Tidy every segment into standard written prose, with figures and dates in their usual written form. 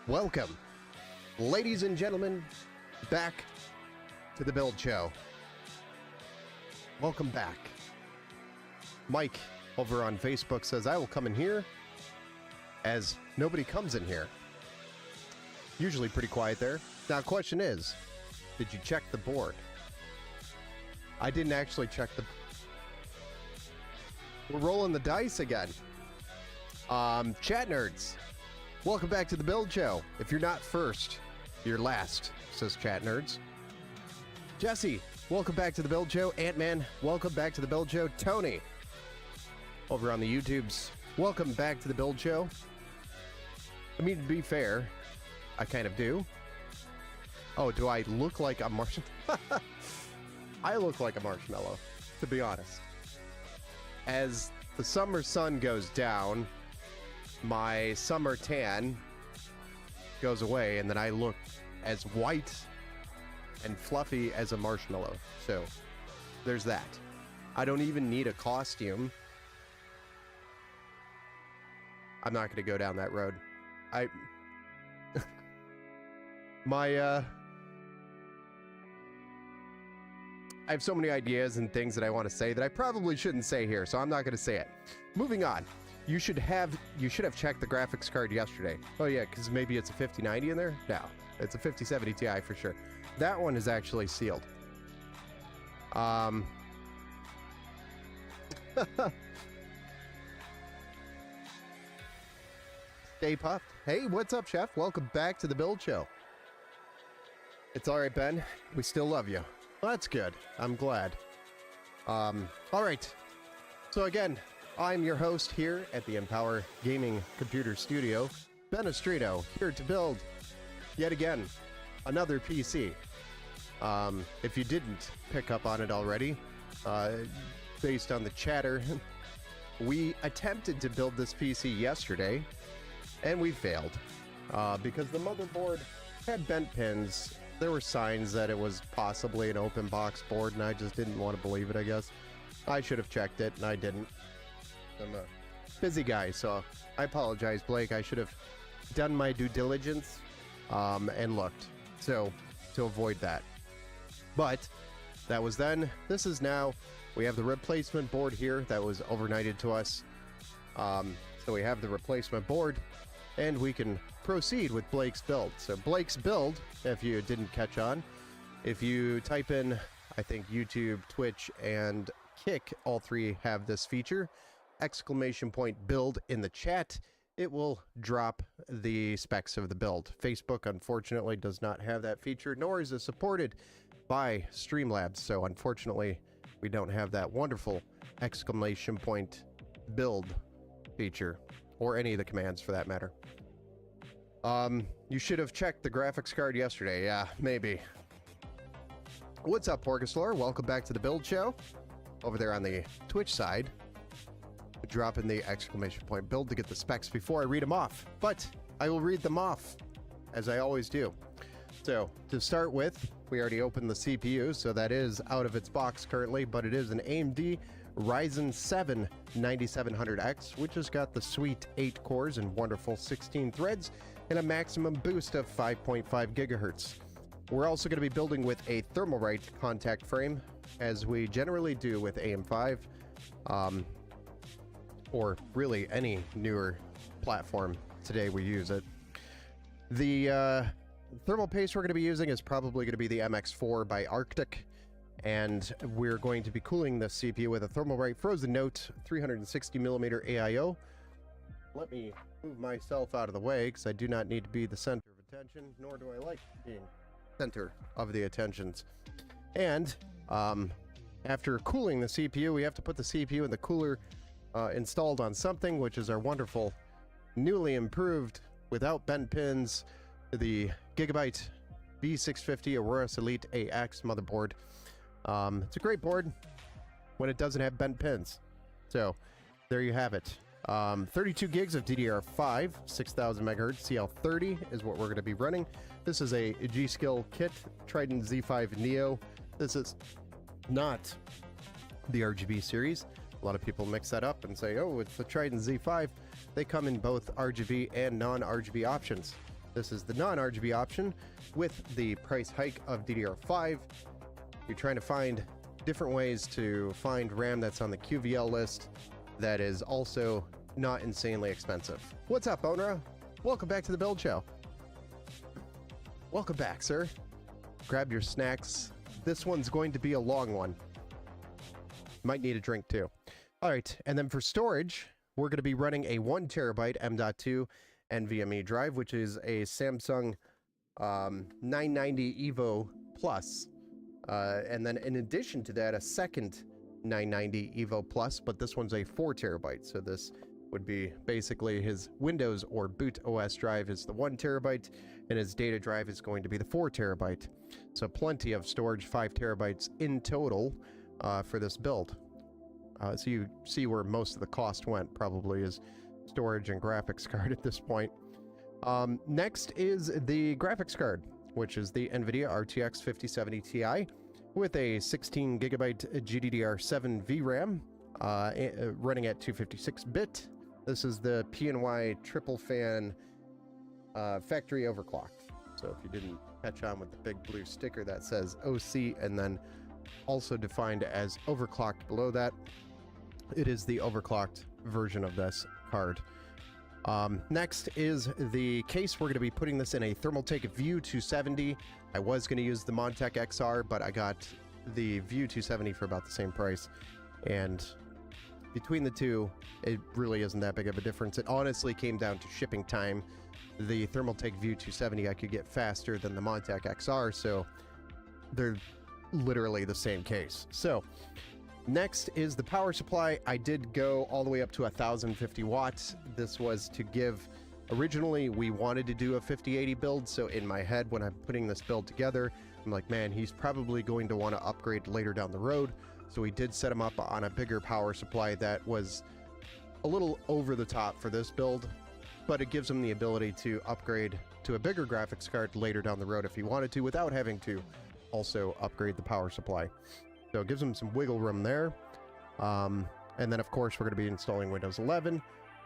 Welcome, ladies and gentlemen, back to the Build Show. Welcome back. Mike over on Facebook says, I will come in here as nobody comes in here. Usually pretty quiet there. Now, question is, did you check the board? I didn't actually check the... We're rolling the dice again. Chat nerds, welcome back to the Build Show. If you're not first, you're last, says Chat nerds. Jesse, welcome back to the Build Show. Ant-Man, welcome back to the Build Show. Tony, over on the YouTubes, welcome back to the Build Show. I mean, to be fair, I kind of do. Oh, do I look like a marshmallow? I look like a marshmallow, to be honest. As the summer sun goes down, my summer tan goes away, and then I look as white and fluffy as a marshmallow. So, there's that. I don't even need a costume. I'm not going to go down that road. I have so many ideas and things that I want to say that I probably shouldn't say here, so I'm not going to say it. Moving on. You should have checked the graphics card yesterday. Oh yeah, because maybe it's a 5090 in there? No, it's a 5070 Ti for sure. That one is actually sealed. Stay puffed. Hey, what's up, Chef? Welcome back to the Build Show. It's all right, Ben. We still love you. Well, that's good. I'm glad. All right. So again, I'm your host here at the Empower Gaming Computer Studio, Ben Estrino, here to build, yet again, another PC. If you didn't pick up on it already, based on the chatter, we attempted to build this PC yesterday, and we failed, because the motherboard had bent pins. There were signs that it was possibly an open box board, and I just didn't want to believe it, I guess. I should have checked it, and I didn't. I'm a busy guy, so I apologize, Blake. I should have done my due diligence and looked, so to avoid that. But that was then. This is now. We have the replacement board here that was overnighted to us. So we have the replacement board, and we can proceed with Blake's build. So Blake's build, if you didn't catch on, if you type in, I think YouTube, Twitch, and Kick, all three have this feature, !build in the chat, it will drop the specs of the build. Facebook, unfortunately, does not have that feature, nor is it supported by Streamlabs. So unfortunately, we don't have that wonderful !build feature, or any of the commands for that matter. You should have checked the graphics card yesterday. Yeah, maybe. What's up, Porgaslore? Welcome back to the Build Show. Over there on the Twitch side, drop in the !build to get the specs before I read them off. But I will read them off, as I always do. So, to start with, we already opened the CPU, so that is out of its box currently, but it is an AMD Ryzen 7 9700X, which has got the sweet 8 cores and wonderful 16 threads, and a maximum boost of 5.5 gigahertz. We're also going to be building with a Thermalright contact frame, as we generally do with AM5, or really any newer platform. Today we use it. The thermal paste we're going to be using is probably going to be the MX4 by Arctic, and we're going to be cooling the CPU with a Thermalright Frozen Note 360mm AIO. Let me move myself out of the way, because I do not need to be the center of attention, nor do I like being center of the attentions. And after cooling the CPU, we have to put the CPU in the cooler installed on something, which is our wonderful, newly improved, without bent pins, the Gigabyte B650 Aorus Elite AX motherboard. It's a great board when it doesn't have bent pins. So there you have it. 32 gigs of DDR5, 6000 megahertz, CL30 is what we're going to be running. This is a G.Skill kit, Trident Z5 Neo. This is not the RGB series. A lot of people mix that up and say, oh, it's the Trident Z5. They come in both RGB and non-RGB options. This is the non-RGB option with the price hike of DDR5. You're trying to find different ways to find RAM that's on the QVL list that is also not insanely expensive. What's up, Onra? Welcome back to the Build Show. Welcome back, sir. Grab your snacks. This one's going to be a long one. Might need a drink too. All right, and then for storage, we're going to be running a 1 terabyte M.2 NVMe drive, which is a Samsung 990 Evo Plus. And then in addition to that, a second 990 Evo Plus, but this one's a 4 terabyte. So this would be basically his Windows or boot OS drive is the 1 terabyte, and his data drive is going to be the 4 terabyte. So plenty of storage, 5 terabytes in total for this build. So you see where most of the cost went, probably is storage and graphics card at this point. Next is the graphics card, which is the NVIDIA RTX 5070 Ti with a 16 gigabyte GDDR7 VRAM running at 256-bit. This is the PNY triple fan factory overclocked. So if you didn't catch on with the big blue sticker that says OC and then also defined as overclocked below that, it is the overclocked version of this card. Next is the case. We're going to be putting this in a Thermaltake View 270. I was going to use the Montech XR, but I got the View 270 for about the same price. And between the two, it really isn't that big of a difference. It honestly came down to shipping time. The Thermaltake View 270 I could get faster than the Montech XR, so they're literally the same case. So next is the power supply. I did go all the way up to 1050 watts. This was to give, originally we wanted to do a 5080 build, so in my head when I'm putting this build together, I'm like, man, he's probably going to want to upgrade later down the road. So we did set him up on a bigger power supply that was a little over the top for this build, but it gives him the ability to upgrade to a bigger graphics card later down the road if he wanted to, without having to also upgrade the power supply. So it gives them some wiggle room there. And then, of course, we're going to be installing Windows 11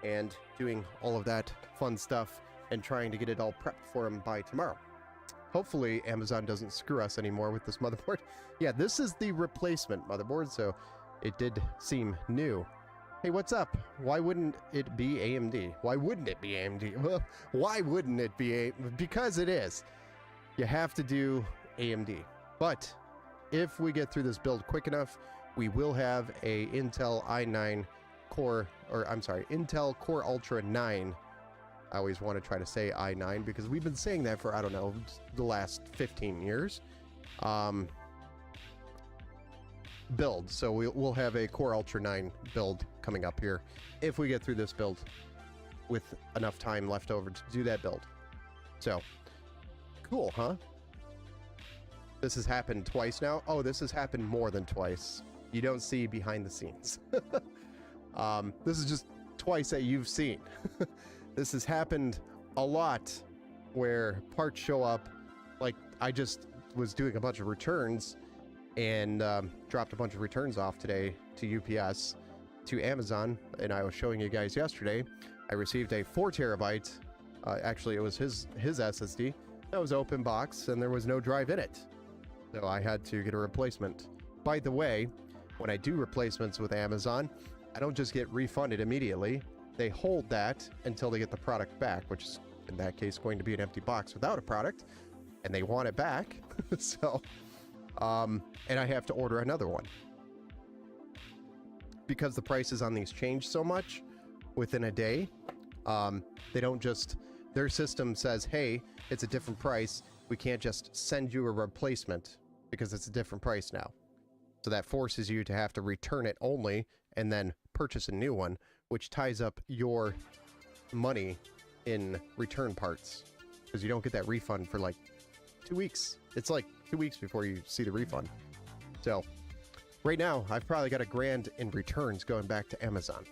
and doing all of that fun stuff and trying to get it all prepped for him by tomorrow. Hopefully, Amazon doesn't screw us anymore with this motherboard. Yeah, this is the replacement motherboard, so it did seem new. Hey, what's up? Why wouldn't it be AMD? Why wouldn't it be AMD? Well, why wouldn't it be AMD? Because it is. You have to do AMD. But if we get through this build quick enough, we will have a Intel i9 Core, or I'm sorry, Intel Core Ultra 9. I always want to try to say i9 because we've been saying that for, I don't know, the last 15 years. Build. So we'll have a Core Ultra 9 build coming up here if we get through this build with enough time left over to do that build. So, cool, huh? This has happened twice now. Oh, this has happened more than twice. You don't see behind the scenes. This is just twice that you've seen. This has happened a lot where parts show up. Like, I just was doing a bunch of returns and dropped a bunch of returns off today to UPS, to Amazon, and I was showing you guys yesterday. I received a 4 terabyte. Actually, it was his SSD. That was open box, and there was no drive in it. So I had to get a replacement. By the way, when I do replacements with Amazon, I don't just get refunded immediately. They hold that until they get the product back, which is, in that case, going to be an empty box without a product, and they want it back. So, and I have to order another one. Because the prices on these change so much within a day, they don't just, their system says, hey, it's a different price. We can't just send you a replacement because it's a different price now. So that forces you to have to return it only and then purchase a new one, which ties up your money in return parts because you don't get that refund for like 2 weeks. It's like 2 weeks before you see the refund. So right now, I've probably got $1,000 in returns going back to Amazon.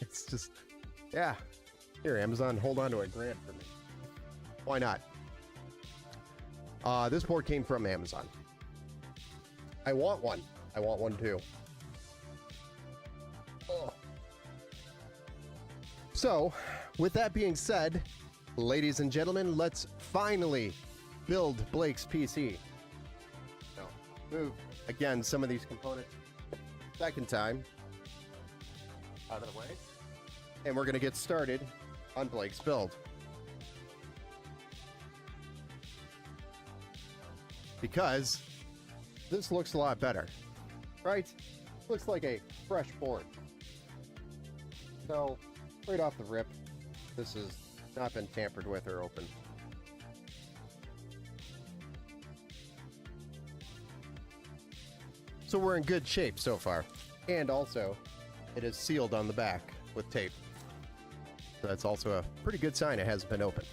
It's just, yeah. Here, Amazon, hold on to $1,000 for me. Why not? This board came from Amazon. I want one. I want one too. Oh. So, with that being said, Ladies and gentlemen, let's finally build Blake's PC. Now, move again some of these components second time out of the way. And we're going to get started on Blake's build. Because this looks a lot better, right? Looks like a fresh board. So, right off the rip, this has not been tampered with or opened. So we're in good shape so far. And also, it is sealed on the back with tape. So that's also a pretty good sign it hasn't been opened.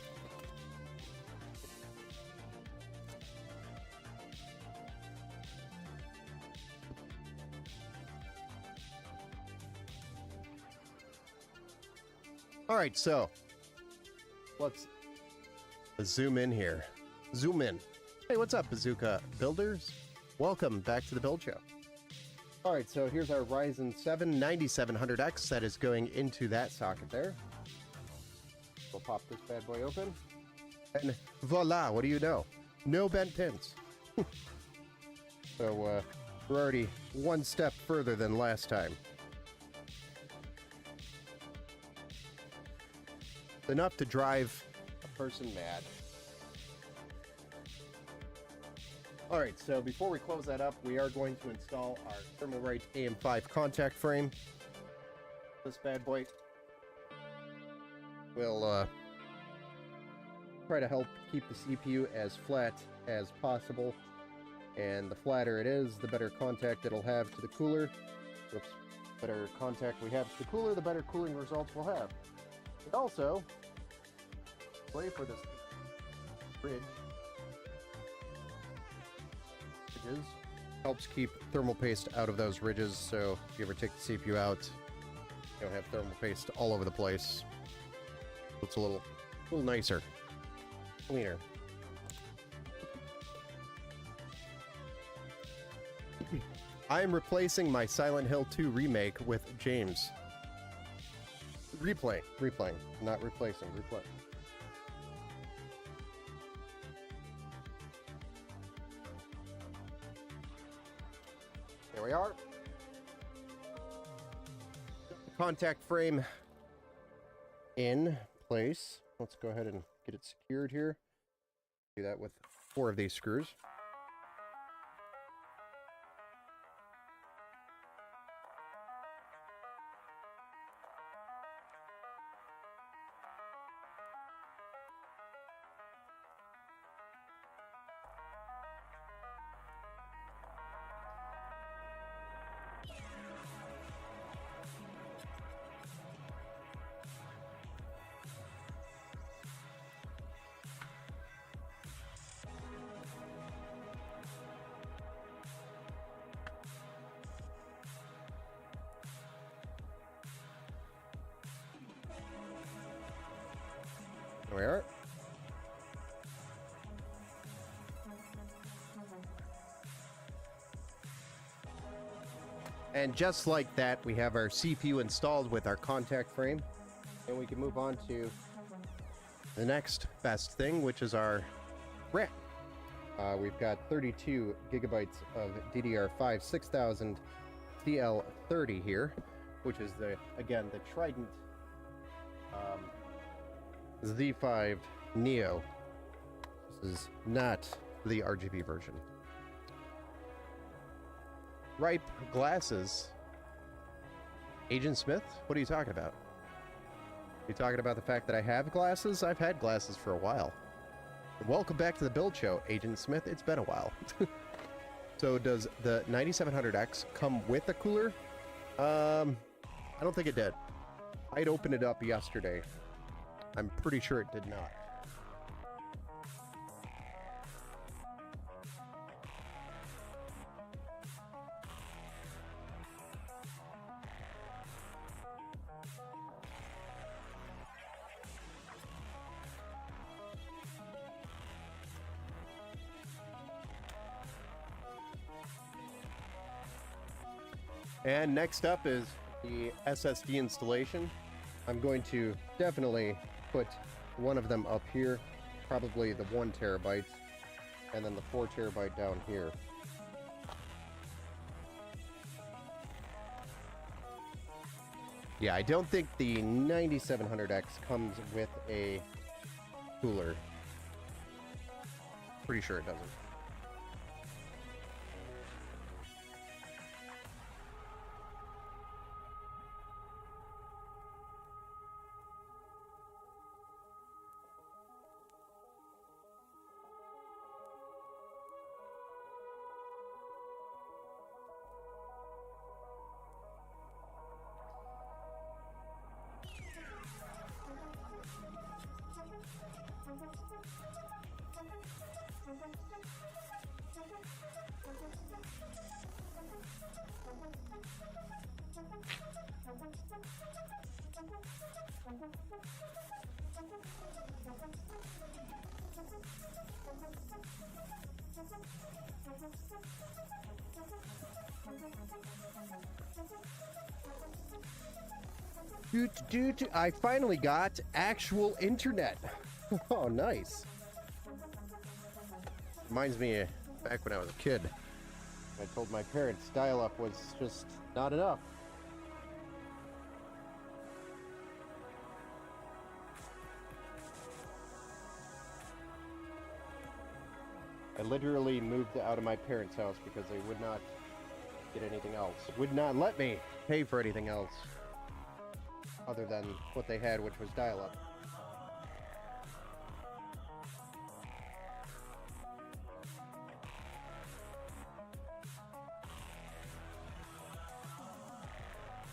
All right, so let's zoom in here. Zoom in. Hey, what's up, Bazooka Builders? Welcome back to the Build Show. All right, so here's our Ryzen 7 9700X that is going into that socket there. We'll pop this bad boy open. And voila, what do you know? No bent pins. So we're already one step further than last time. Enough to drive a person mad. All right, so before we close that up, we are going to install our Thermalright AM5 contact frame. This bad boy will try to help keep the CPU as flat as possible. And the flatter it is, the better contact it'll have to the cooler. Whoops. The better contact we have to the cooler, the better cooling results we'll have. And also, play for this bridge. Helps keep thermal paste out of those ridges, so if you ever take the CPU out, you don't have thermal paste all over the place. It's a little nicer, cleaner. I am replacing my Silent Hill 2 remake with James. Replaying, not replacing, replay. There we are. Contact frame in place. Let's go ahead and get it secured here. Do that with 4 of these screws. There we are. And just like that, we have our CPU installed with our contact frame. And we can move on to the next best thing, which is our RAM. We've got 32 gigabytes of DDR5 6000 CL30 here, which is the Trident Z5 Neo. This is not the RGB version. Ripe glasses. Agent Smith? What are you talking about? You talking about the fact that I have glasses? I've had glasses for a while. Welcome back to the Build Show, Agent Smith. It's been a while. So does the 9700X come with a cooler? I don't think it did. I'd opened it up yesterday. I'm pretty sure it did not. And next up is the SSD installation. I'm going to definitely put one of them up here, probably the 1 terabyte, and then the 4 terabyte down here. Yeah, I don't think the 9700X comes with a cooler. Pretty sure it doesn't. I finally got actual internet. Oh, nice. Reminds me back when I was a kid. I told my parents dial-up was just not enough. I literally moved out of my parents' house because they would not get anything else. Would not let me pay for anything else other than what they had, which was dial-up.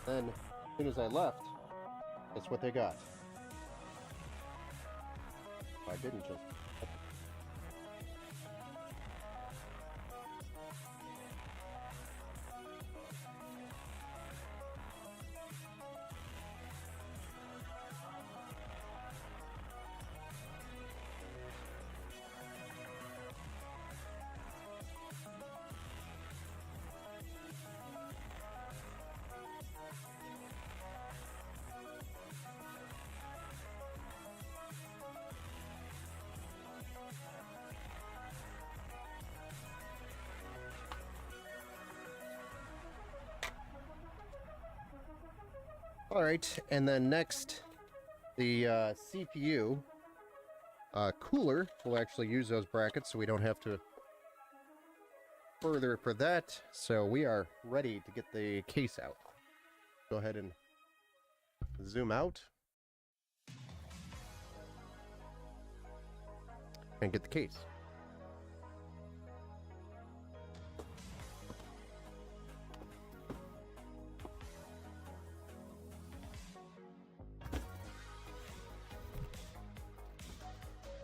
Then, as soon as I left, that's what they got. I didn't just... All right, and then next, the CPU cooler will actually use those brackets, so we don't have to further for that. So we are ready to get the case out. Go ahead and zoom out and get the case.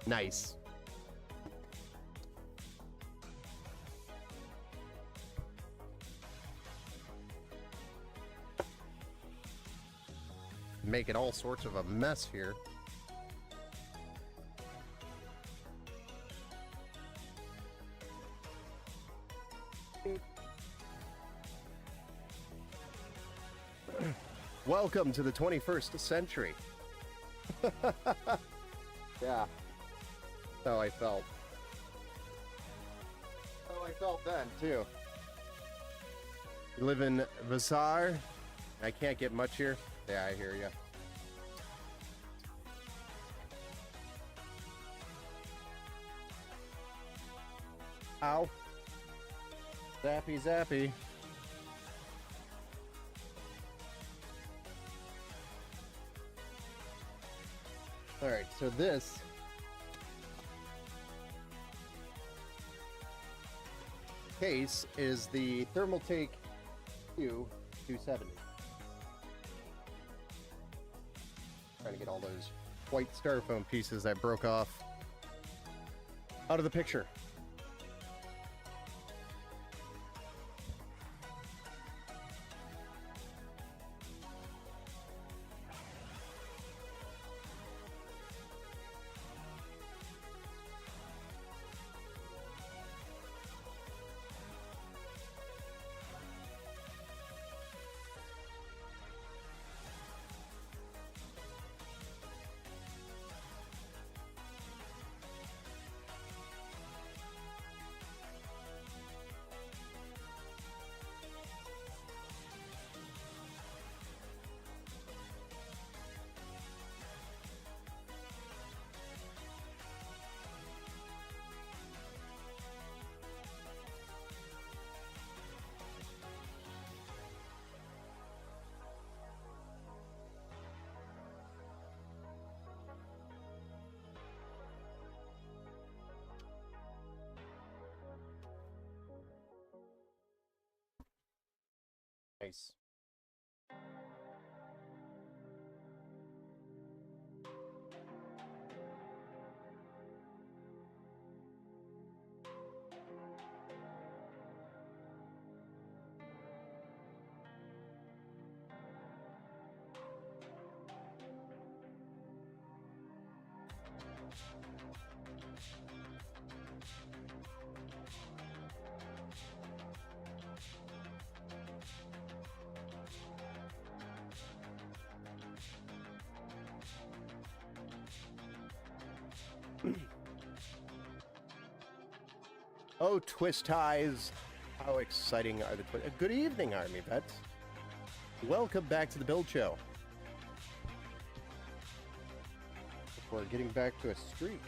Nice. Making all sorts of a mess here. Welcome to the 21st century. Yeah. How I felt. How I felt then, too. You live in Vassar. I can't get much here. Yeah, I hear you. Ow. Zappy, zappy. Alright, so this case is the Thermaltake Q270. Trying to get all those white styrofoam pieces I broke off out of the picture. Nice. Oh, twist ties. How exciting are the twist... Good evening, Army Vets. Welcome back to the Build Show. We're getting back to a streak.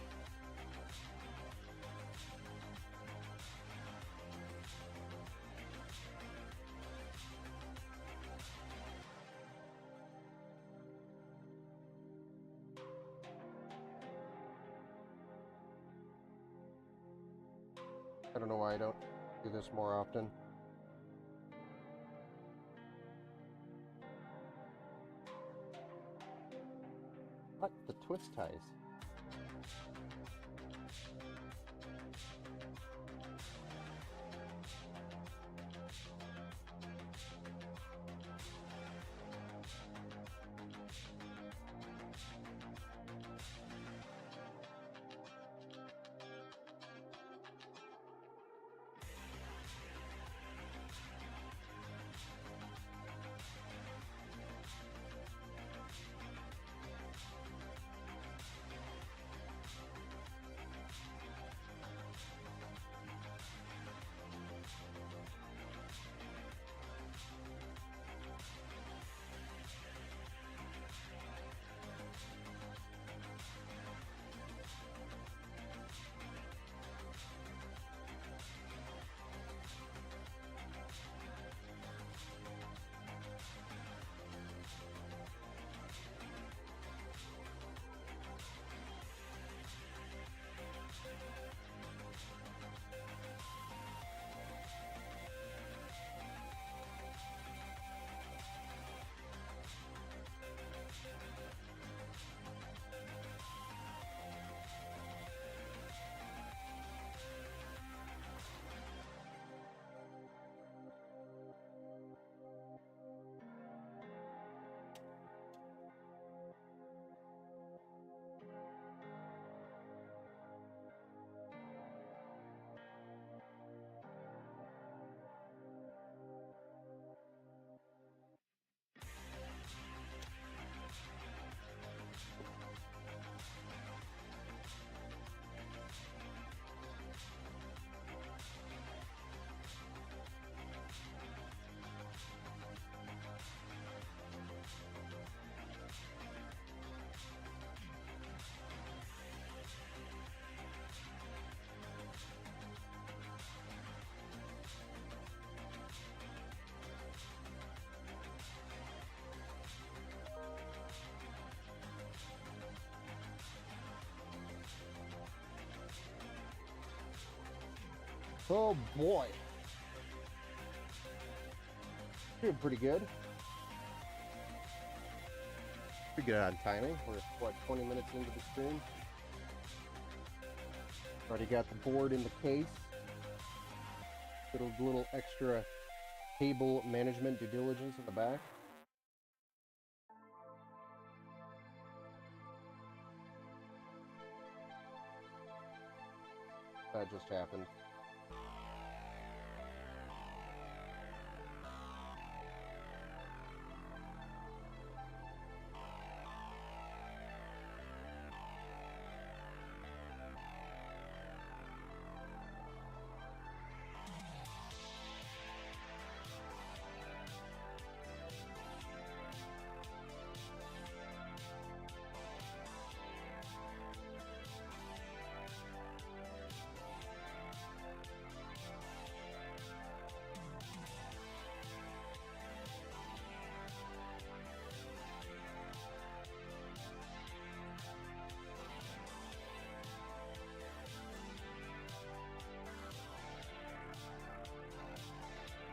I don't know why I don't do this more often. What? The twist ties. Oh boy. Doing pretty good. Pretty good on timing. We're, what, 20 minutes into the stream? Already got the board in the case. Little extra cable management due diligence in the back. That just happened.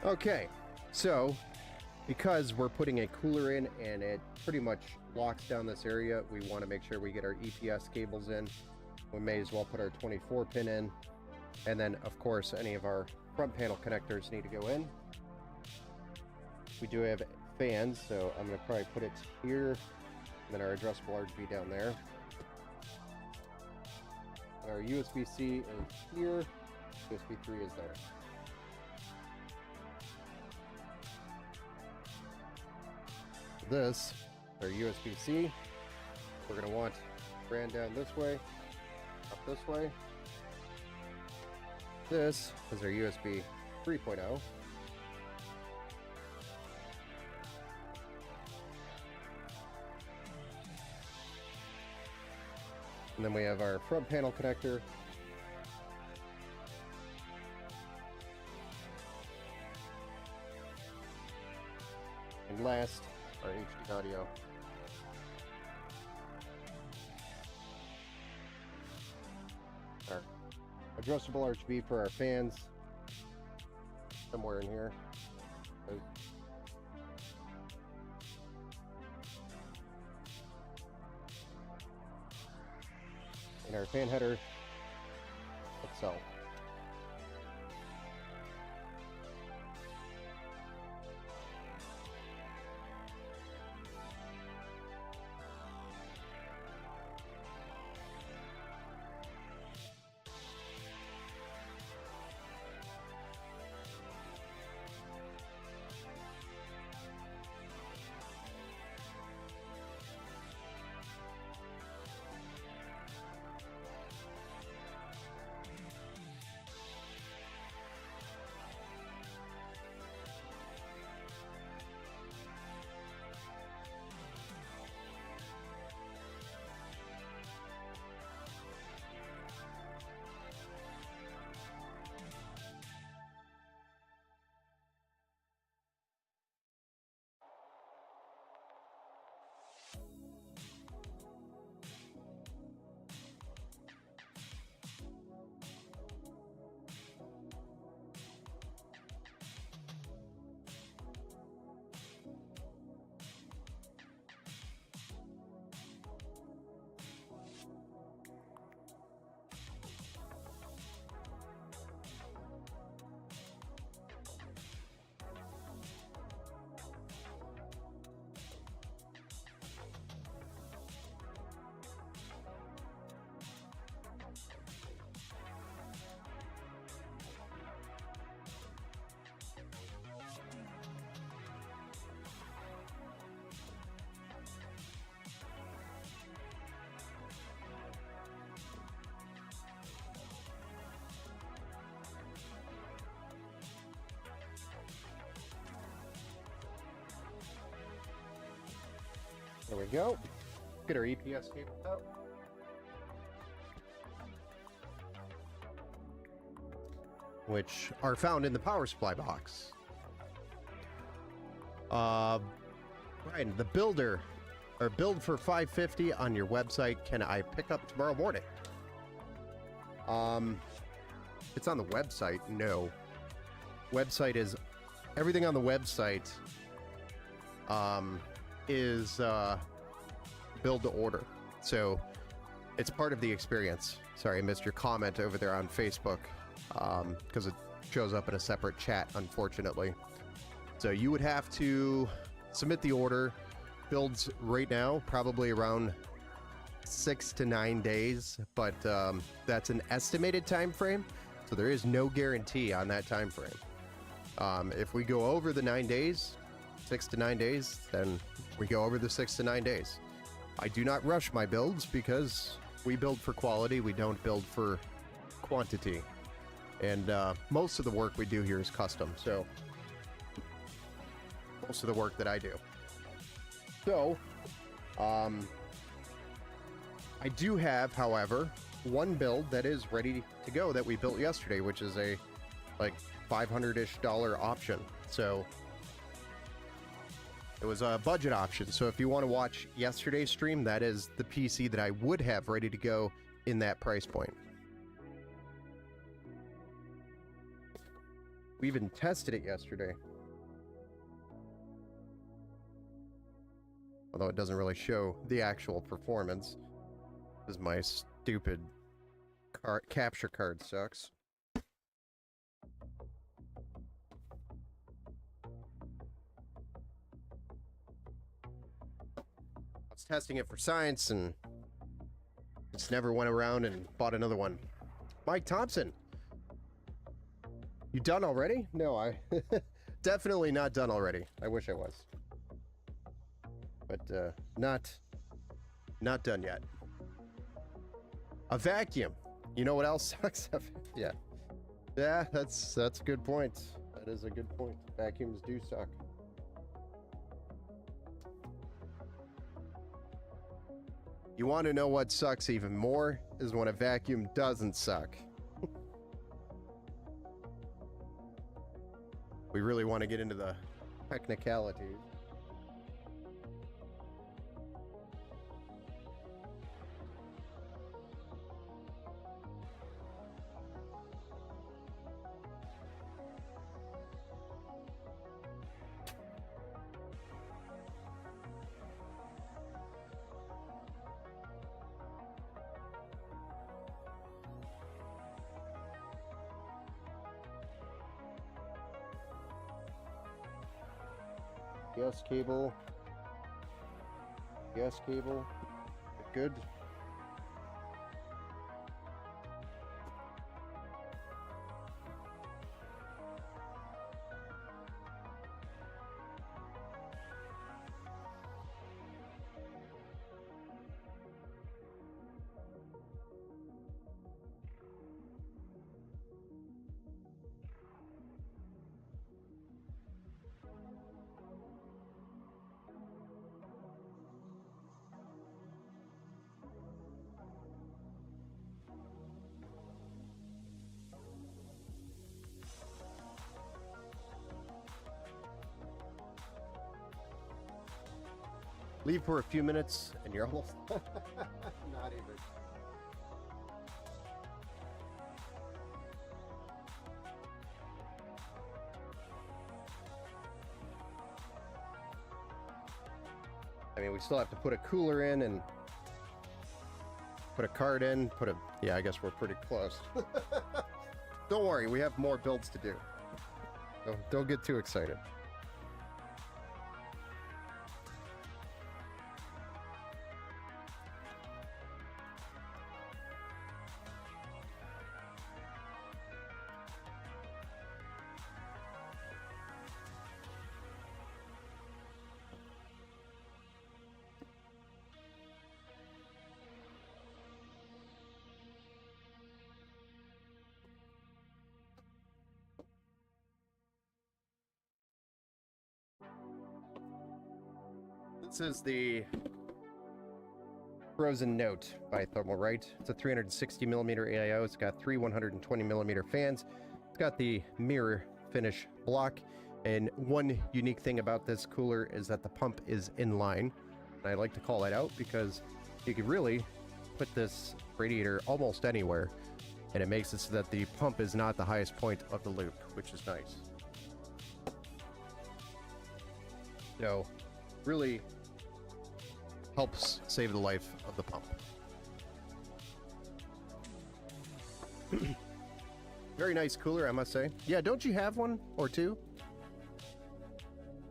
Okay, so because we're putting a cooler in and it pretty much locks down this area, we want to make sure we get our EPS cables in. We may as well put our 24 pin in. And then, of course, any of our front panel connectors need to go in. We do have fans, so I'm going to probably put it here, and then our addressable RGB down there. And our USB-C is here, USB 3 is there. This, our USB-C, we're going to want ran down this way, up this way. This is our USB 3.0. And then we have our front panel connector. And last, our HD audio. Our adjustable RGB for our fans. Somewhere in here. And our fan header itself. There we go. Get our EPS cable out. Which are found in the power supply box. Brian, the builder, or build for $550 on your website, can I pick up tomorrow morning? It's on the website. No. Website is, everything on the website is build to order. So it's part of the experience. Sorry, I missed your comment over there on Facebook because it shows up in a separate chat, unfortunately. So you would have to submit the order. Builds right now, probably around 6 to 9 days, but that's an estimated time frame. So there is no guarantee on that time frame. If we go over the 9 days, 6 to 9 days, then we go over the 6 to 9 days. I do not rush my builds because we build for quality. We don't build for quantity. And most of the work we do here is custom. So most of the work that I do. So I do have, however, one build that is ready to go that we built yesterday, which is a like $500-ish option. So it was a budget option. So if you want to watch yesterday's stream, that is the PC that I would have ready to go in that price point. We even tested it yesterday. Although it doesn't really show the actual performance. Because my stupid capture card sucks. I was testing it for science and just never went around and bought another one. Mike Thompson. You done already? No, I definitely not done already. I wish I was. But not done yet. A vacuum. You know what else sucks? Yeah. Yeah, that's a good point. That is a good point. Vacuums do suck. You want to know what sucks even more is when a vacuum doesn't suck. We really want to get into the technicalities. Yes, cable. Yes, cable. Good. Leave for a few minutes and you're almost not even. I mean, we still have to put a cooler in and put a card in, yeah, I guess we're pretty close. Don't worry, we have more builds to do. Don't get too excited. This is the Frozen Note by Thermalright. It's a 360 millimeter AIO. It's got three 120 millimeter fans. It's got the mirror finish block. And one unique thing about this cooler is that the pump is in line. And I like to call that out because you can really put this radiator almost anywhere. And it makes it so that the pump is not the highest point of the loop, which is nice. So, really helps save the life of the pump. Very nice cooler, I must say. Yeah, don't you have one or two?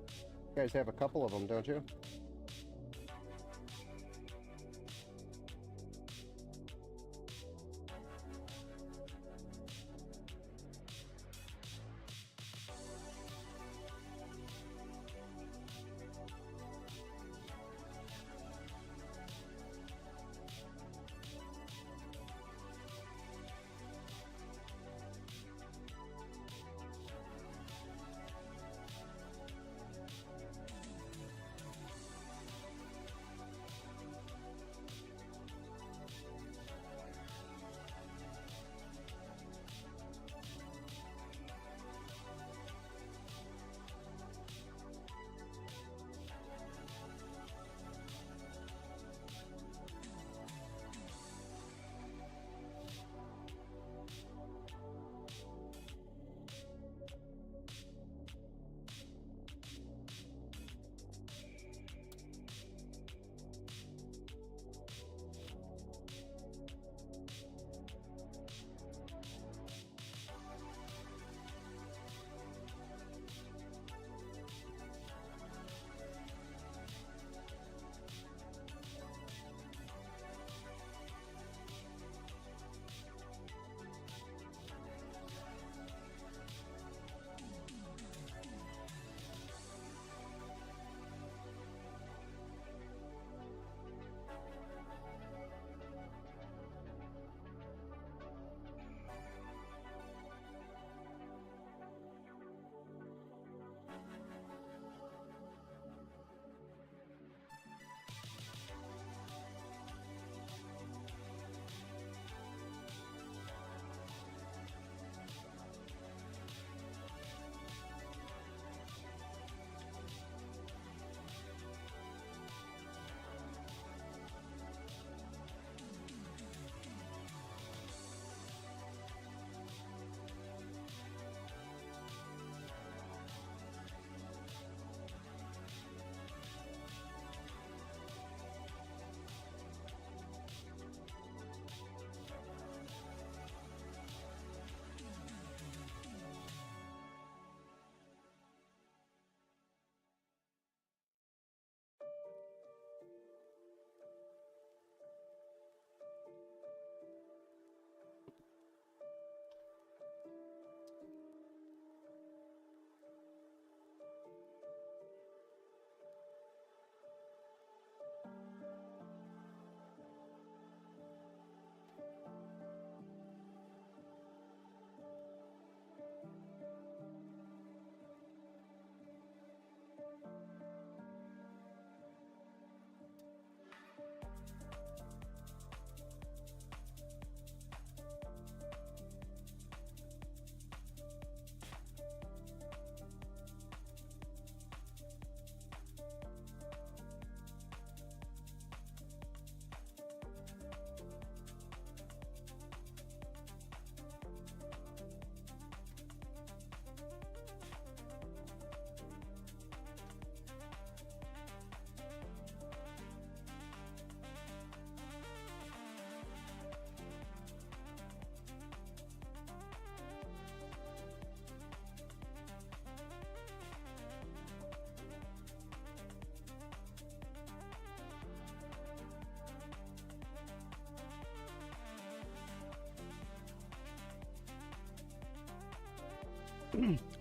You guys have a couple of them, don't you?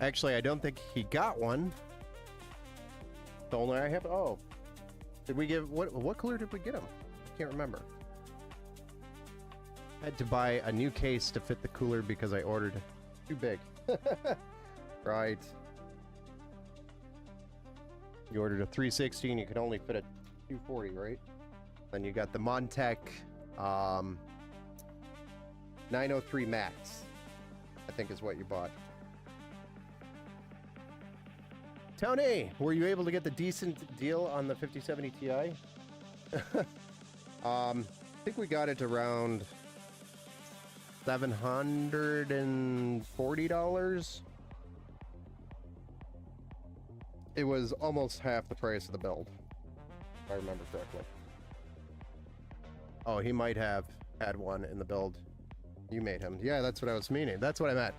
Actually, I don't think he got one. The only I have. Oh, did we give what cooler did we get him? I can't remember. I had to buy a new case to fit the cooler because I ordered too big. Right. You ordered a 360 and you could only fit a 240, right? Then you got the Montech 903 Max, I think is what you bought. Tony, were you able to get the decent deal on the 5070 Ti? I think we got it around $740. It was almost half the price of the build, if I remember correctly. Oh, he might have had one in the build. You made him. Yeah, that's what I was meaning. That's what I meant.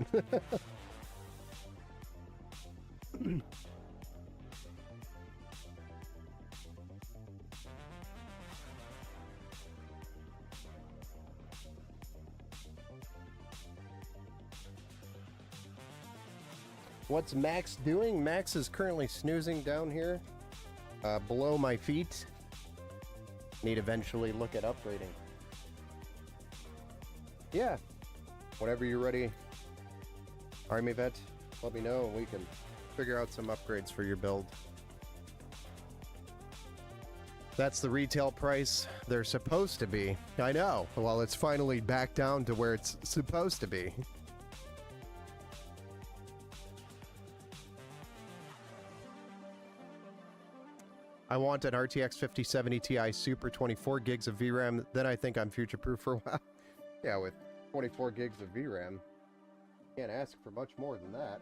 What's Max doing? Max is currently snoozing down here below my feet. Need to eventually look at upgrading. Yeah, whenever you're ready, Army Vet, let me know and we can figure out some upgrades for your build. That's the retail price they're supposed to be. I know. Well, it's finally back down to where it's supposed to be. I want an RTX 5070 Ti Super 24 gigs of VRAM, then I think I'm future-proof for a while. Yeah, with 24 gigs of VRAM, can't ask for much more than that.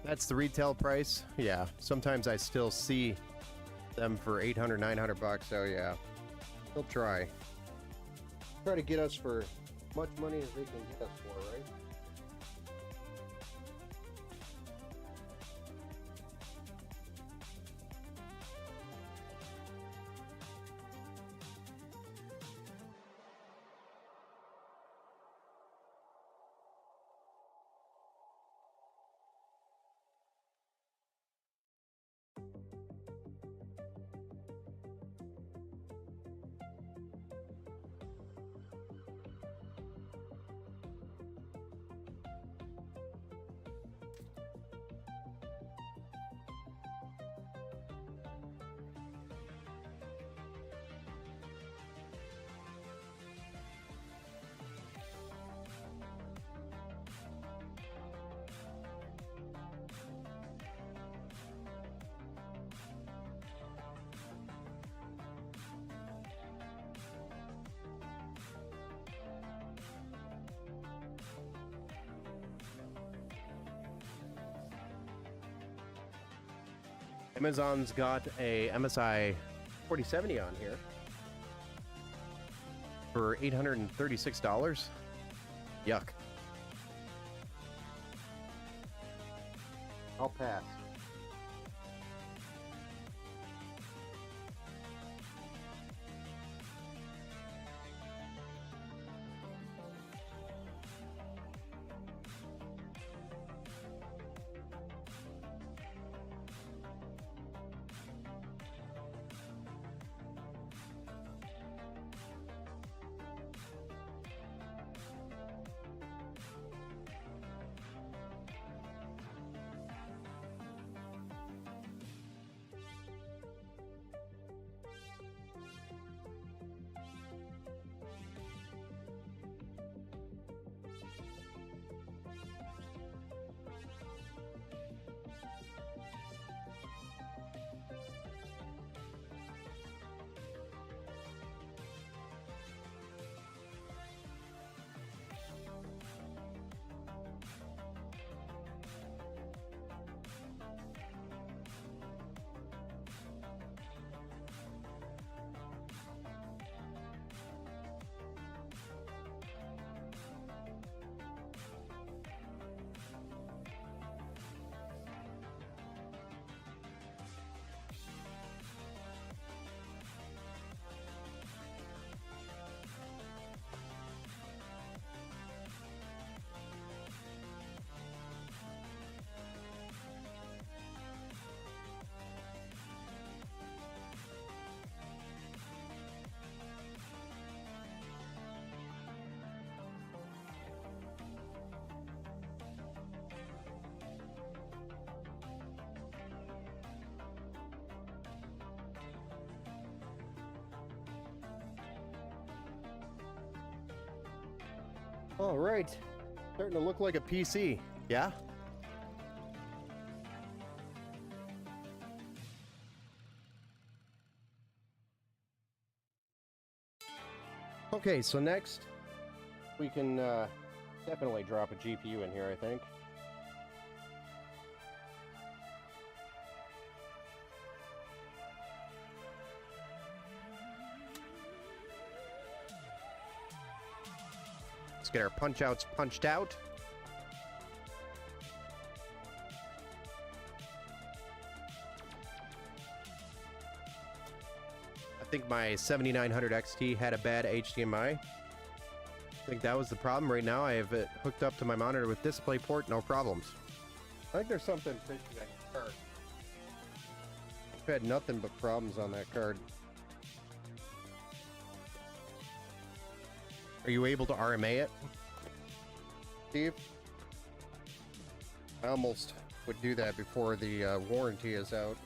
That's the retail price. Yeah, sometimes I still see them for 800, 900 bucks. So yeah, they'll try to get us for as much money as they can get us for, right? Amazon's got a MSI 4070 on here for $836. Yuck. I'll pass. All right, starting to look like a PC, yeah? Okay, so next we can definitely drop a GPU in here, I think. Let's get our punch-outs punched out. I think my 7900 XT had a bad HDMI. I think that was the problem. Right now I have it hooked up to my monitor with DisplayPort, no problems. I think there's something fishy with that card. I've had nothing but problems on that card. Are you able to RMA it, Steve? I almost would do that before the warranty is out.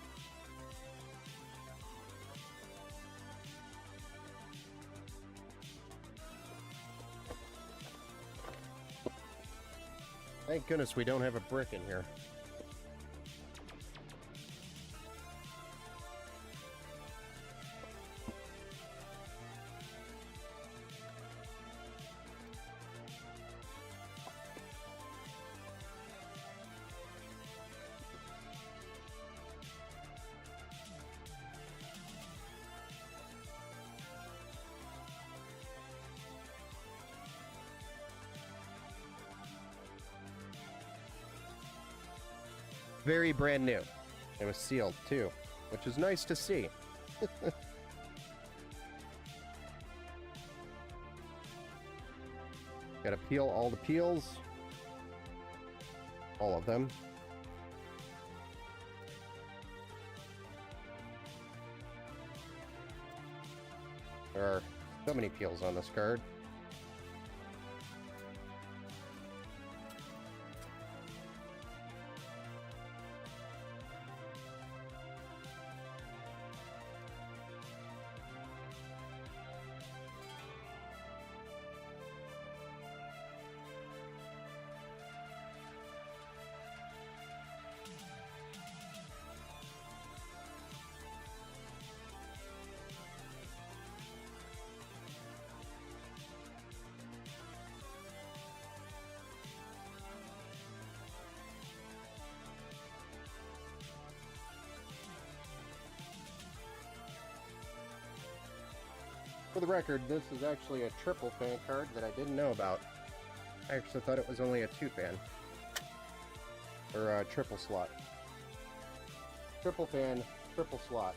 Thank goodness we don't have a brick in here. Very brand new. It was sealed too, which is nice to see. Gotta peel all the peels. All of them. There are so many peels on this card. For the record, this is actually a triple fan card that I didn't know about. I actually thought it was only a 2-fan. Or triple slot. Triple fan, triple slot.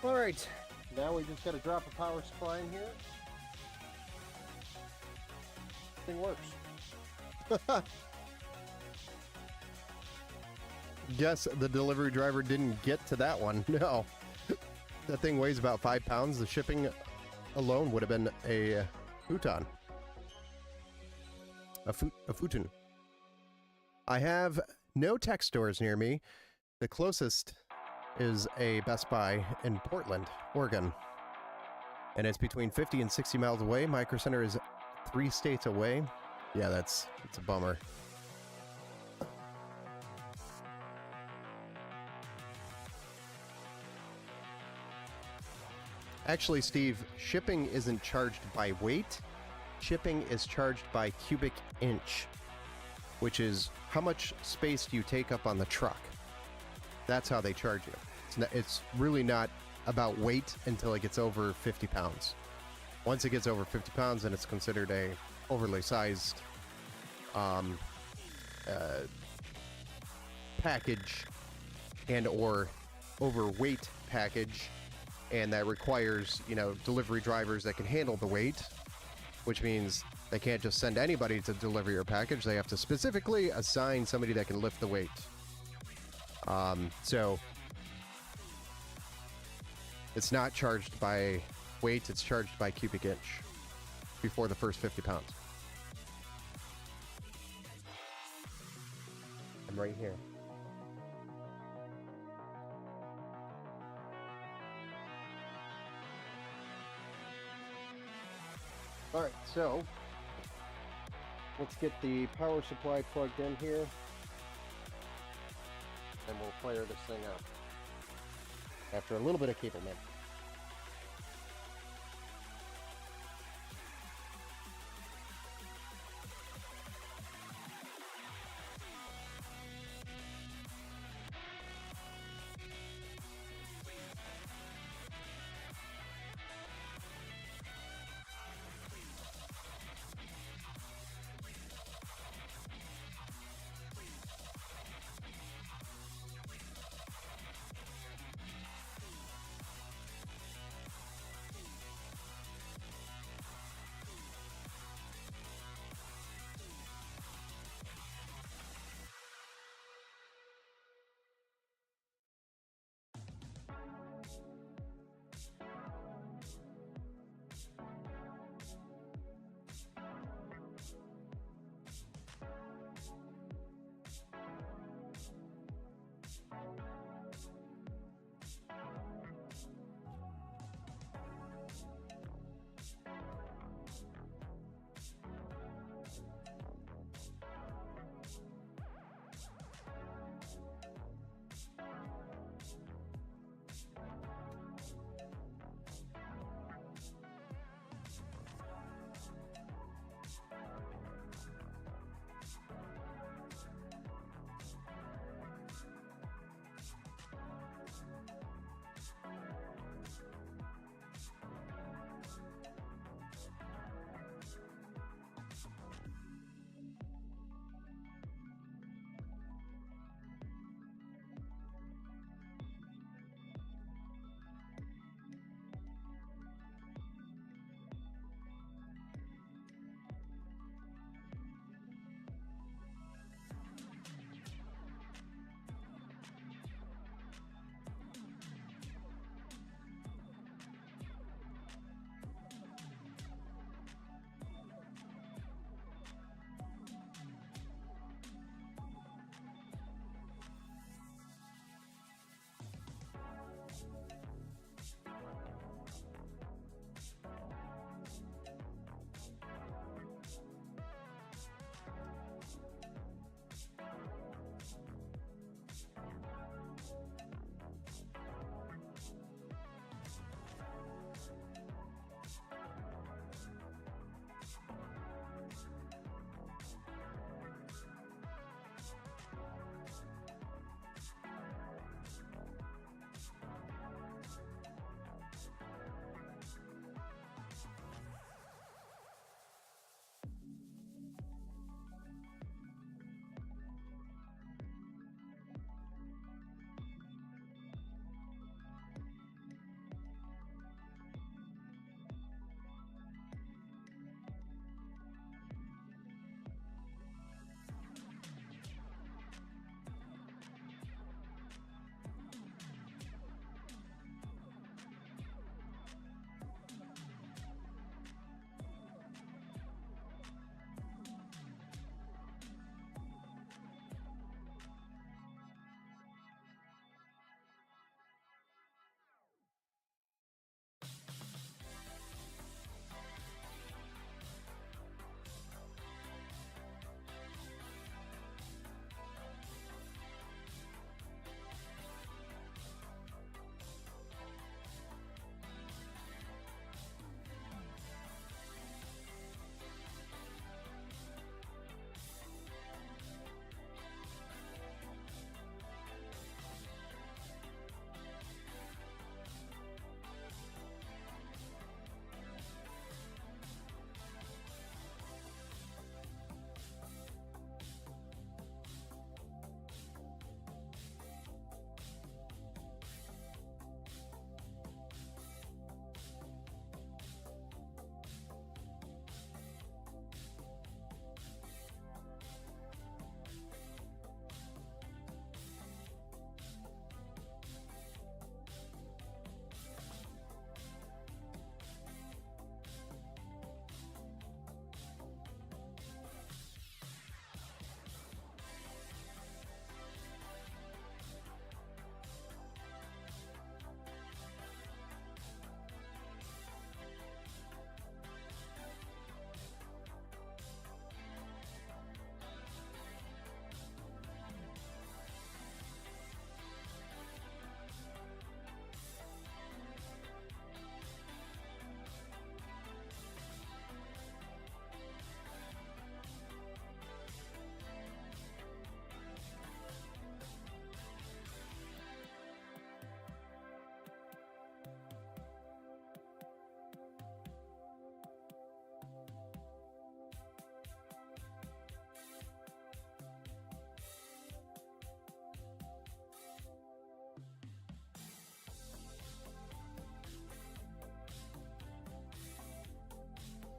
All right, now we just got to drop a power supply in here. Thing works. Guess the delivery driver didn't get to that one. No. That thing weighs about 5 pounds. The shipping alone would have been a futon. A futon. I have no tech stores near me. The closest is a Best Buy in Portland, Oregon. And it's between 50 and 60 miles away. Micro Center is 3 states away. Yeah, it's a bummer. Actually, Steve, shipping isn't charged by weight. Shipping is charged by cubic inch, which is how much space do you take up on the truck. That's how they charge you. It's really not about weight until it gets over 50 pounds. Once it gets over 50 pounds, then it's considered a overly sized package and or overweight package, and that requires, you know, delivery drivers that can handle the weight, which means they can't just send anybody to deliver your package. They have to specifically assign somebody that can lift the weight. So it's not charged by weight, it's charged by cubic inch before the first 50 pounds. I'm right here. All right, so let's get the power supply plugged in here, and we'll fire this thing up after a little bit of cable man.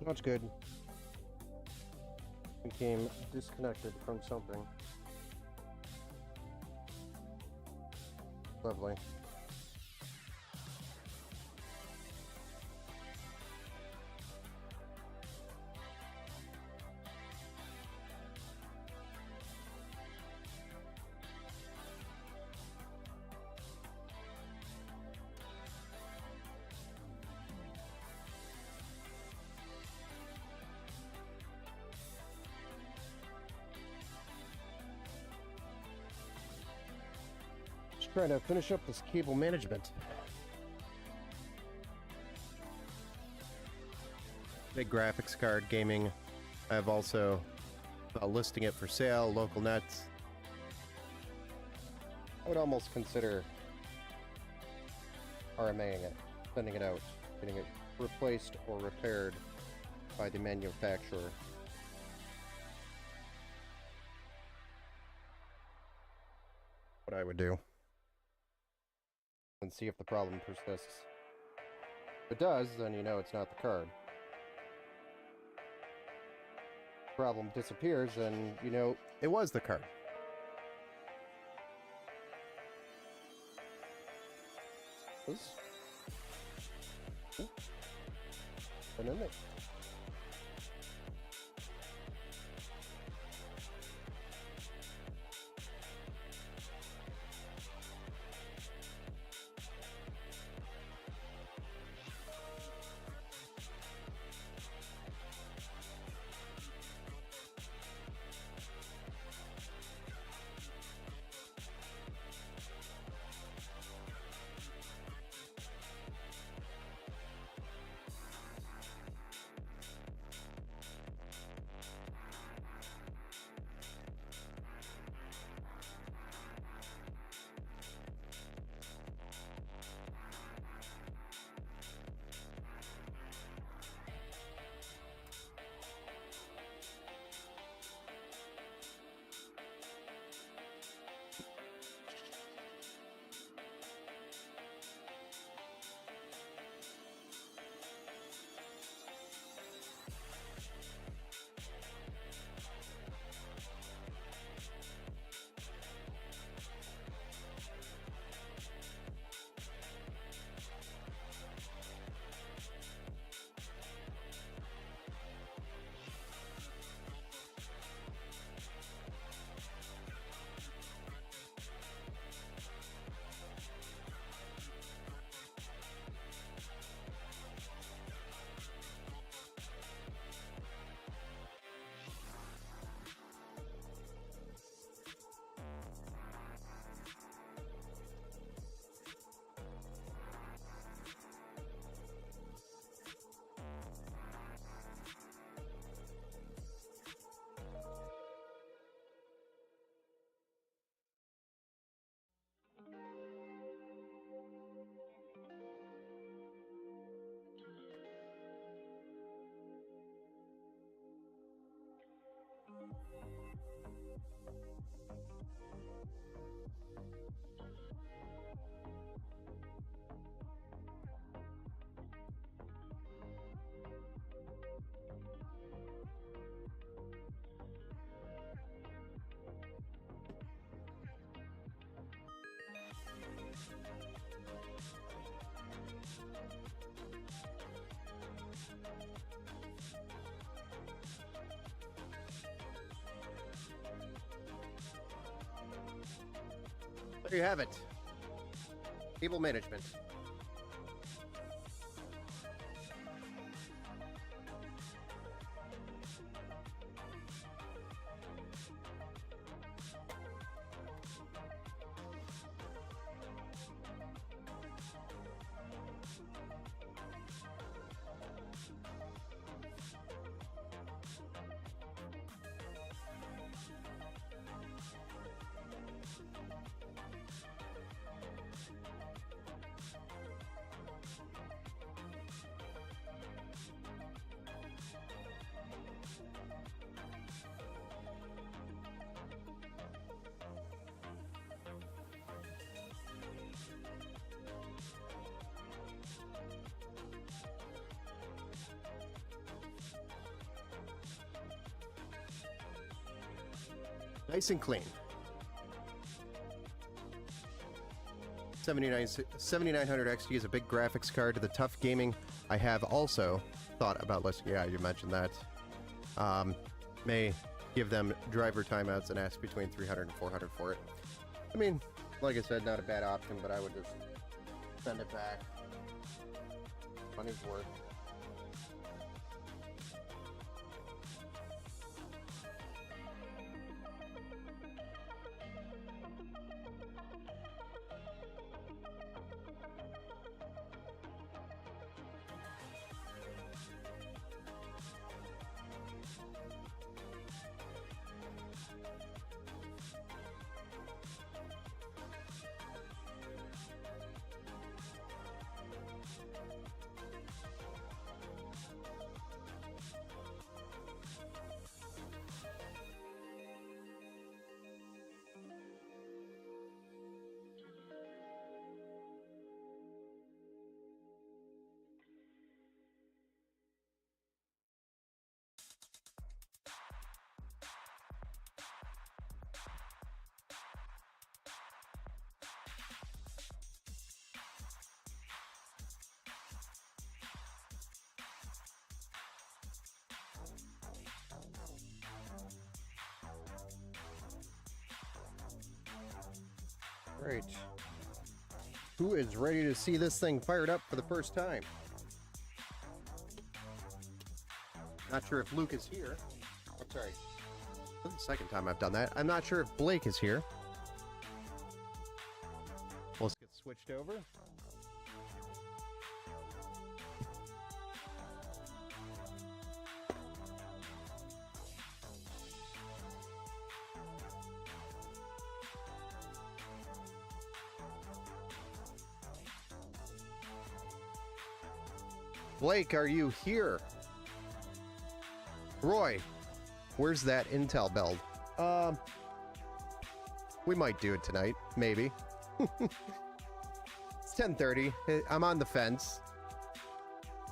That's good. Became disconnected from something. Lovely. Just trying to finish up this cable management. Big graphics card gaming. I've also listing it for sale, local nets. I would almost consider RMAing it, sending it out, getting it replaced or repaired by the manufacturer. What I would do. And see if the problem persists. If it does, then you know it's not the card. Problem disappears, and you know it was the card. And then it. There you have it. Cable management. Nice and clean. 7900 XT is a big graphics card to the tough gaming. I have also thought about listening. Yeah, you mentioned that. May give them driver timeouts and ask between 300 and 400 for it. I mean, like I said, not a bad option, but I would just send it back. Money's worth. Right. Who is ready to see this thing fired up for the first time? Not sure if Luke is here. I'm sorry. This is the second time I've done that. I'm not sure if Blake is here. Let's get switched over. Blake, are you here? Roy, where's that intel build? We might do it tonight, maybe. It's 10:30. I'm on the fence.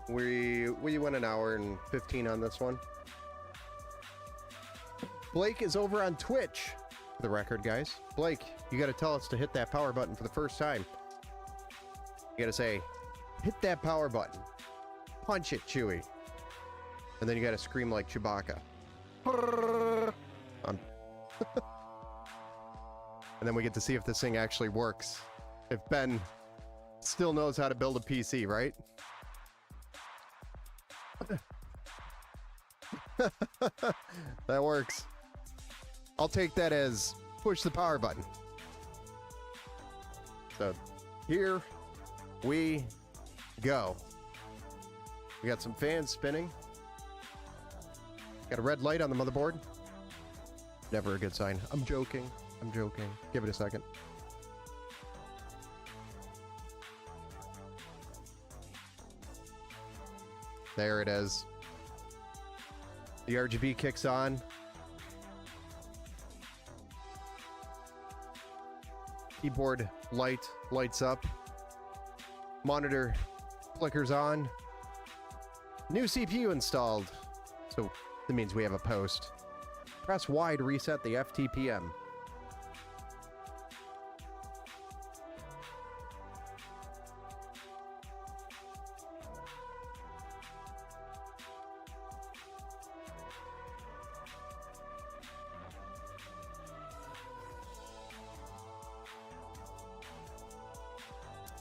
We went an hour and 15 on this one. Blake is over on Twitch, for the record, guys. Blake, you got to tell us to hit that power button for the first time. You got to say, hit that power button. Punch it, Chewie. And then you gotta scream like Chewbacca. And then we get to see if this thing actually works. If Ben still knows how to build a PC, right? That works. I'll take that as push the power button. So, here we go. We got some fans spinning. Got a red light on the motherboard. Never a good sign. I'm joking. I'm joking. Give it a second. There it is. The RGB kicks on. Keyboard light lights up. Monitor flickers on. New CPU installed. So that means we have a post. Press Y to reset the FTPM.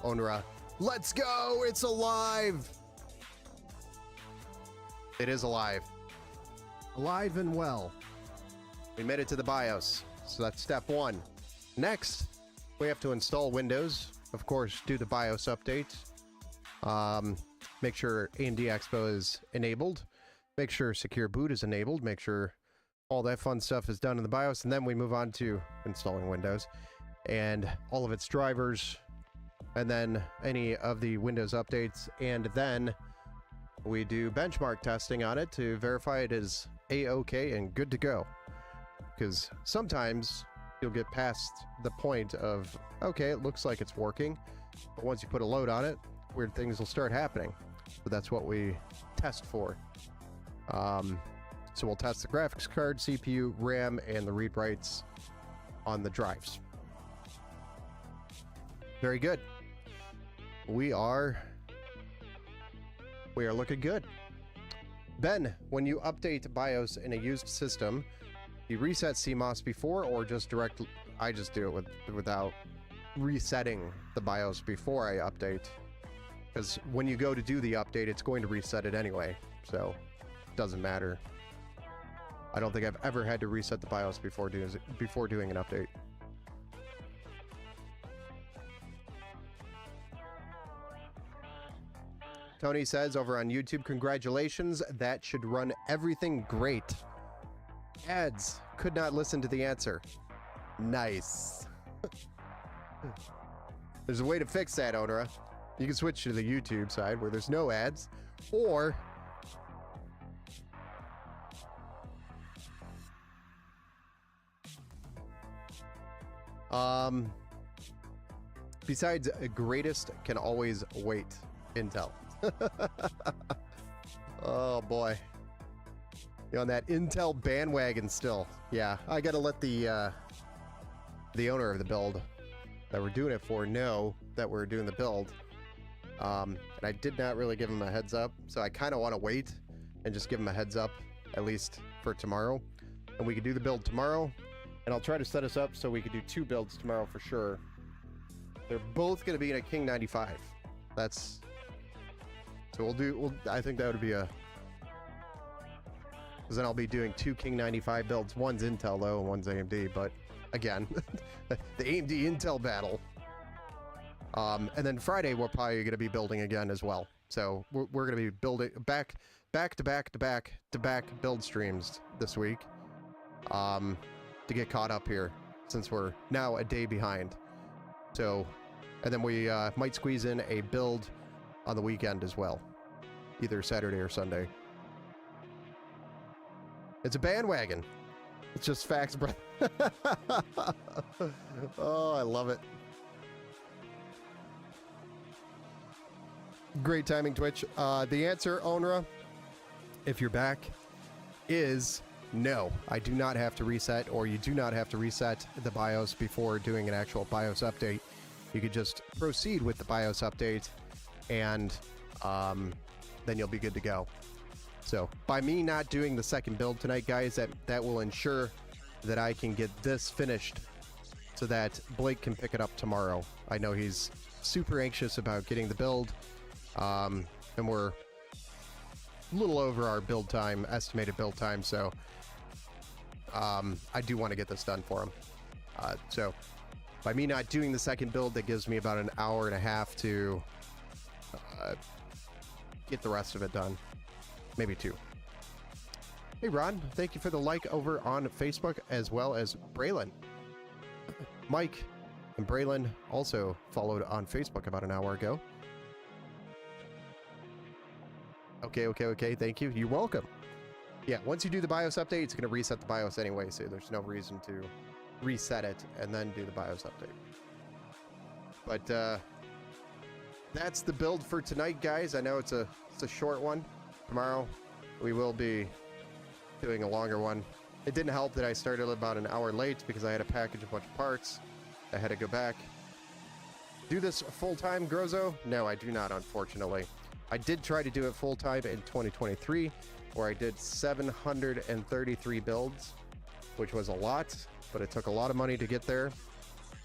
Onra, let's go! It's alive! It is alive. Alive and well. We made it to the BIOS, so that's step one. Next, we have to install Windows. Of course, do the BIOS update. Make sure AMD Expo is enabled. Make sure Secure Boot is enabled. Make sure all that fun stuff is done in the BIOS, and then we move on to installing Windows and all of its drivers, and then any of the Windows updates, and then we do benchmark testing on it to verify it is A-OK and good to go. Because sometimes you'll get past the point of, okay, it looks like it's working, but once you put a load on it, weird things will start happening. So that's what we test for. So we'll test the graphics card, CPU, RAM, and the read writes on the drives. Very good. We are looking good. Ben, when you update BIOS in a used system, you reset CMOS before or just direct? I just do it without resetting the BIOS before I update, because when you go to do the update, it's going to reset it anyway, so it doesn't matter. I don't think I've ever had to reset the BIOS before doing an update. Tony says over on YouTube, congratulations, that should run everything great. Ads, could not listen to the answer. Nice. There's a way to fix that, Onra. You can switch to the YouTube side where there's no ads, or besides, greatest can always wait. Intel. Oh boy, you're on that Intel bandwagon still. Yeah, I gotta let the owner of the build that we're doing it for know that we're doing the build. And I did not really give him a heads up, so I kind of want to wait and just give him a heads up, at least for tomorrow. And we could do the build tomorrow, and I'll try to set us up so we could do 2 builds tomorrow for sure. They're both going to be in a King 95. That's... So I think that would be a... Because then I'll be doing 2 King 95 builds. One's Intel, though, and one's AMD, but again, the AMD Intel battle. And then Friday, we're probably going to be building again as well. So we're going to be building back to back build streams this week to get caught up here, since we're now a day behind. So, and then we might squeeze in a build on the weekend as well, either Saturday or Sunday. It's a bandwagon. It's just facts, bro. Oh, I love it. Great timing, Twitch. The answer, Onra, if you're back, is no. I do not have to reset, or you do not have to reset the BIOS before doing an actual BIOS update. You could just proceed with the BIOS update, and then you'll be good to go. So by me not doing the second build tonight, guys, that will ensure that I can get this finished so that Blake can pick it up tomorrow. I know he's super anxious about getting the build, and we're a little over our build time, estimated build time, so I do want to get this done for him. So by me not doing the second build, that gives me about an hour and a half to get the rest of it done. Maybe 2. Hey Ron, thank you for the like over on Facebook, as well as Braylon. Mike and Braylon also followed on Facebook about an hour ago. Okay, thank you. You're welcome. Yeah, once you do the BIOS update, it's going to reset the BIOS anyway, so there's no reason to reset it and then do the BIOS update. But that's the build for tonight, guys. I know it's a short one. Tomorrow we will be doing a longer one. It didn't help that I started about an hour late because I had to package a bunch of parts. I had to go back. Do this full-time, Grozo? No, I do not, unfortunately. I did try to do it full-time in 2023, where I did 733 builds, which was a lot, but it took a lot of money to get there,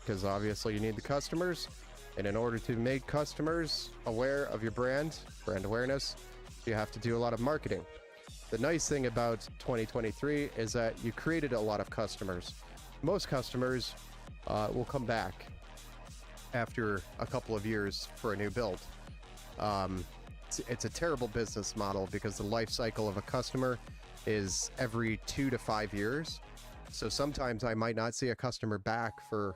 because obviously you need the customers, and in order to make customers aware of your brand awareness, you have to do a lot of marketing. The nice thing about 2023 is that you created a lot of customers. Most customers will come back after a couple of years for a new build. It's a terrible business model because the life cycle of a customer is every 2 to 5 years. So sometimes I might not see a customer back for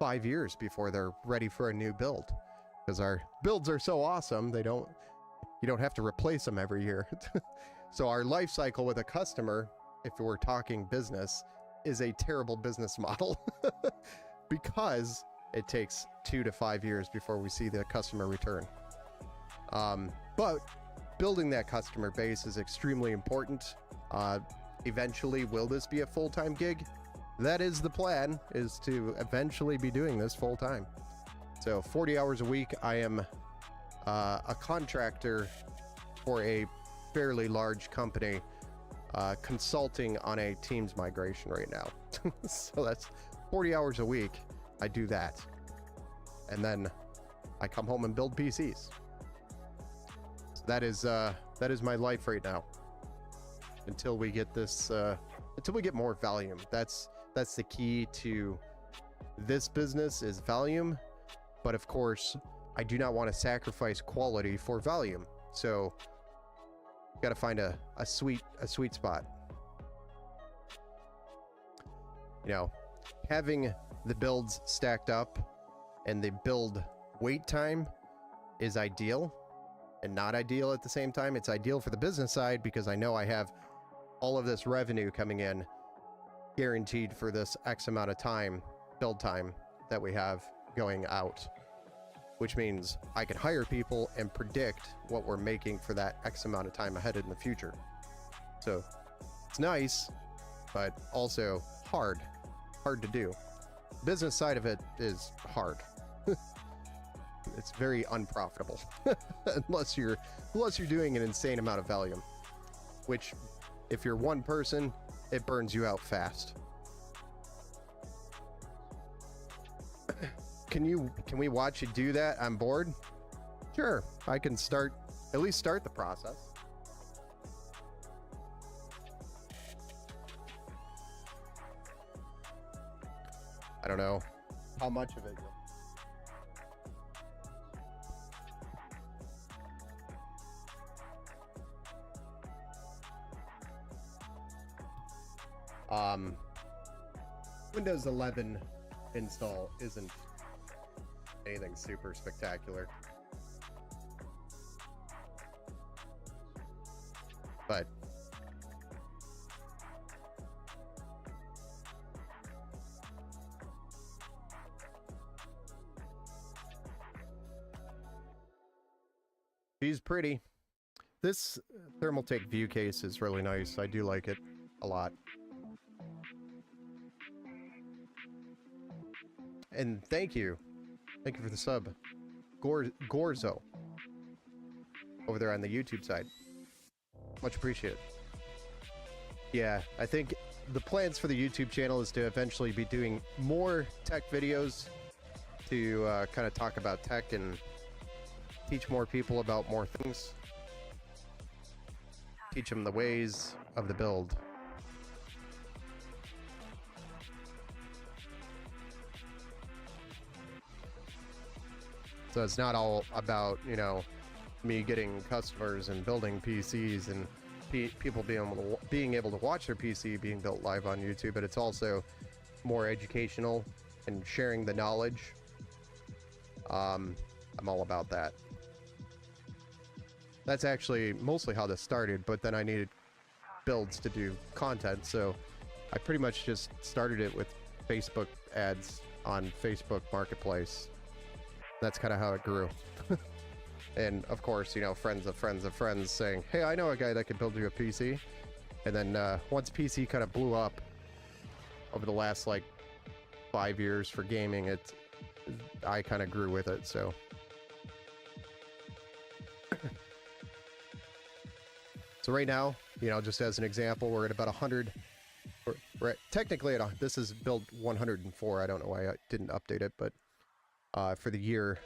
5 years before they're ready for a new build, because our builds are so awesome. You don't have to replace them every year. So our life cycle with a customer, if we're talking business, is a terrible business model because it takes 2 to 5 years before we see the customer return. But building that customer base is extremely important. eventually, will this be a full-time gig? That is the plan, is to eventually be doing this full-time. So 40 hours a week. I am a contractor for a fairly large company, consulting on a Teams migration right now. So that's 40 hours a week. I do that. And then I come home and build PCs. So that is my life right now. Until we get this, until we get more volume. That's the key to this business, is volume. But of course, I do not want to sacrifice quality for volume. So got to find a sweet spot. You know, having the builds stacked up and the build wait time is ideal, and not ideal at the same time. It's ideal for the business side because I know I have all of this revenue coming in guaranteed for this X amount of time, build time that we have going out, which means I can hire people and predict what we're making for that X amount of time ahead in the future. So it's nice, but also hard to do. Business side of it is hard. It's very unprofitable unless you're doing an insane amount of volume, which if you're one person, it burns you out fast. Can we watch you do that? I'm bored. Sure, I can at least start the process. I don't know how much of it. Windows 11 install isn't anything super spectacular, but she's pretty. This Thermaltake view case is really nice. I do like it a lot. And thank you for the sub, Gorzo, over there on the YouTube side. Much appreciated. Yeah, I think the plans for the YouTube channel is to eventually be doing more tech videos to kind of talk about tech and teach more people about more things. Teach them the ways of the build. So it's not all about, you know, me getting customers and building PCs and people being able to watch their PC being built live on YouTube, but it's also more educational and sharing the knowledge. I'm all about that. That's actually mostly how this started, but then I needed builds to do content, so I pretty much just started it with Facebook ads on Facebook Marketplace. That's kind of how it grew. And of course, you know, friends of friends of friends saying, hey, I know a guy that can build you a PC. And then once PC kind of blew up over the last like 5 years for gaming, I kind of grew with it. So so right now, you know, just as an example, we're at about 100. We're at, technically at this is build 104. I don't know why I didn't update it, but for the year,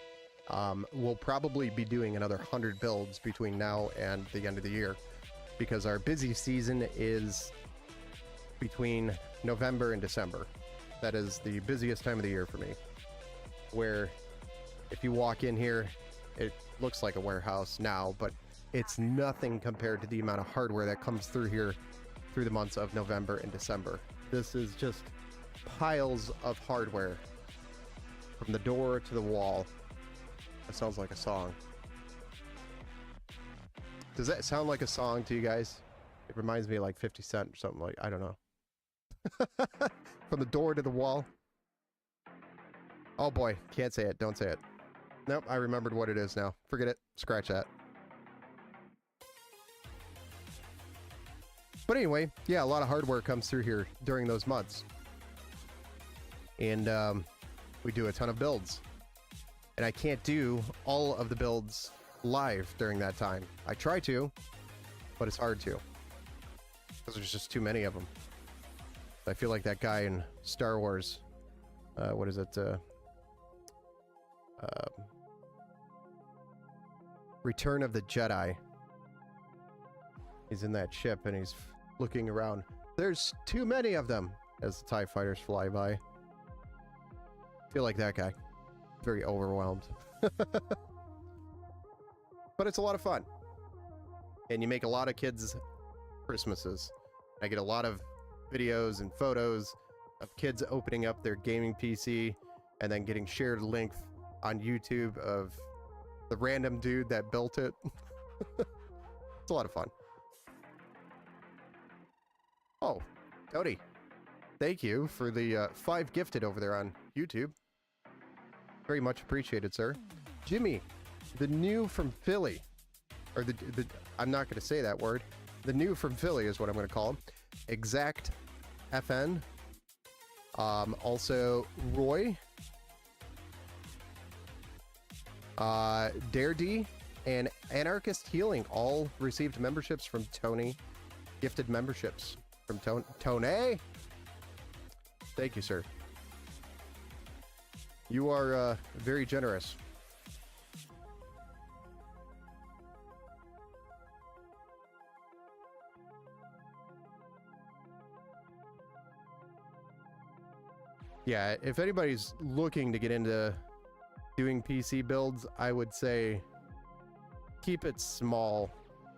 we'll probably be doing another 100 builds between now and the end of the year, because our busy season is between November and December. That is the busiest time of the year for me, where if you walk in here, it looks like a warehouse now, but it's nothing compared to the amount of hardware that comes through here through the months of November and December. This is just piles of hardware from the door to the wall. That sounds like a song. Does that sound like a song to you guys? It reminds me of like 50 Cent or something, like, I don't know. From the door to the wall. Oh boy, can't say it, don't say it. Nope, I remembered what it is now. Forget it, scratch that. But anyway, yeah, a lot of hardware comes through here during those months. And we do a ton of builds. And I can't do all of the builds live during that time. I try to, but it's hard to. Because there's just too many of them. I feel like that guy in Star Wars. What is it? Return of the Jedi. He's in that ship and he's looking around. There's too many of them as the TIE fighters fly by. I feel like that guy. Very overwhelmed. But it's a lot of fun. And you make a lot of kids' Christmases. I get a lot of videos and photos of kids opening up their gaming PC and then getting shared links on YouTube of the random dude that built it. It's a lot of fun. Oh, Tony, thank you for the 5 gifted over there on YouTube. Very much appreciated, sir. Jimmy, the new from Philly, or the I'm not going to say that word. The new from Philly is what I'm going to call him. Exact FN. Also Roy, Dare D, and Anarchist Healing all received memberships from Tony. Gifted memberships from Tony. Thank you, sir. You are very generous. Yeah, if anybody's looking to get into doing PC builds, I would say keep it small,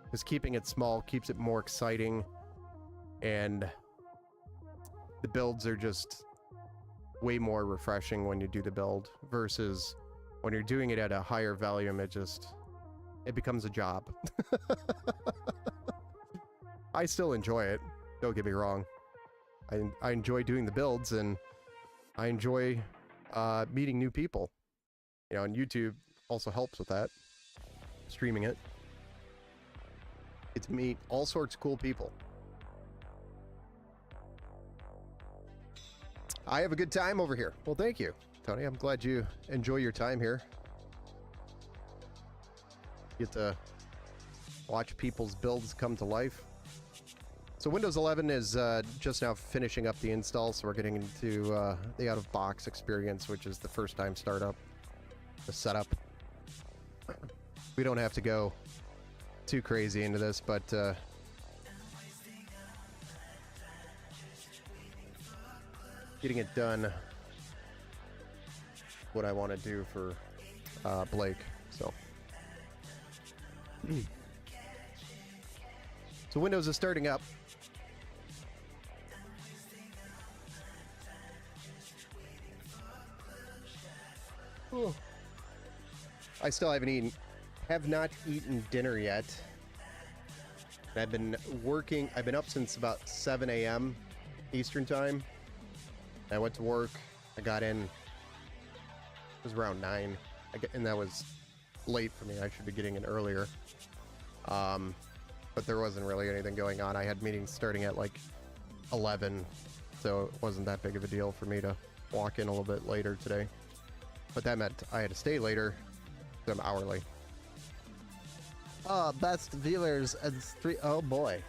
because keeping it small keeps it more exciting, and the builds are just way more refreshing when you do the build versus when you're doing it at a higher volume. It becomes a job. I still enjoy it, don't get me wrong. I enjoy doing the builds, and I enjoy meeting new people. You know, and YouTube also helps with that. Streaming it. Get to meet all sorts of cool people. I have a good time over here. Well, thank you, Tony. I'm glad you enjoy your time here. Get to watch people's builds come to life. So Windows 11 is just now finishing up the install, so we're getting into the out-of-box experience, which is the first-time startup, the setup. We don't have to go too crazy into this, but getting it done, what I want to do for Blake. So Windows is starting up. Ooh. I still have not eaten dinner yet. I've been working. I've been up since about 7 a.m. Eastern time. I went to work. I got in. It was around 9, and that was late for me. I should be getting in earlier. But there wasn't really anything going on. I had meetings starting at like 11, so it wasn't that big of a deal for me to walk in a little bit later today. But that meant I had to stay later, so I'm hourly. Oh, best viewers and oh boy.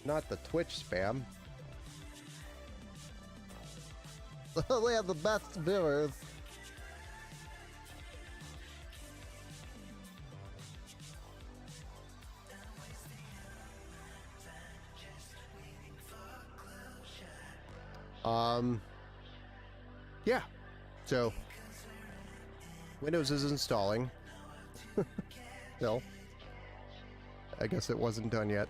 Not the Twitch spam. We have the best viewers. Yeah. So Windows is installing. No. I guess it wasn't done yet.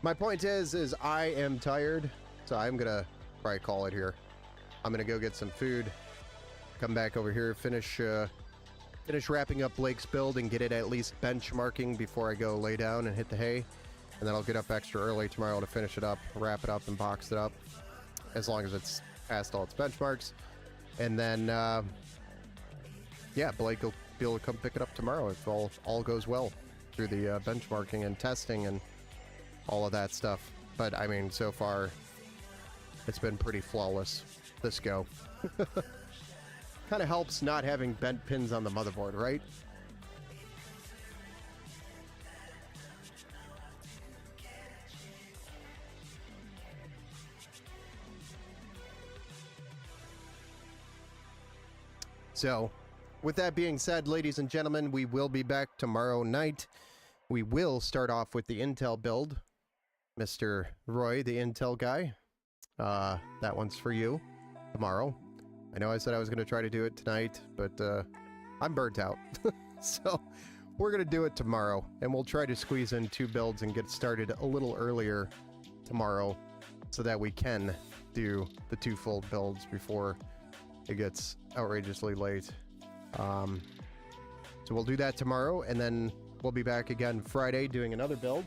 My point is I am tired, so I'm gonna probably call it here. I'm gonna go get some food, come back over here, finish wrapping up Blake's build and get it at least benchmarking before I go lay down and hit the hay. And then I'll get up extra early tomorrow to finish it up, wrap it up, and box it up, as long as it's past all its benchmarks. And then yeah, Blake will be able to come pick it up tomorrow if all goes well through the benchmarking and testing and all of that stuff. But I mean, so far it's been pretty flawless, this go. Kind of helps not having bent pins on the motherboard, right? So, with that being said, ladies and gentlemen, we will be back tomorrow night. We will start off with the Intel build. Mr. Roy, the Intel guy. That one's for you tomorrow. I know I said I was going to try to do it tonight, but I'm burnt out. So, we're going to do it tomorrow, and we'll try to squeeze in 2 builds and get started a little earlier tomorrow so that we can do the 2 full builds before it gets outrageously late. So we'll do that tomorrow, and then we'll be back again Friday doing another build.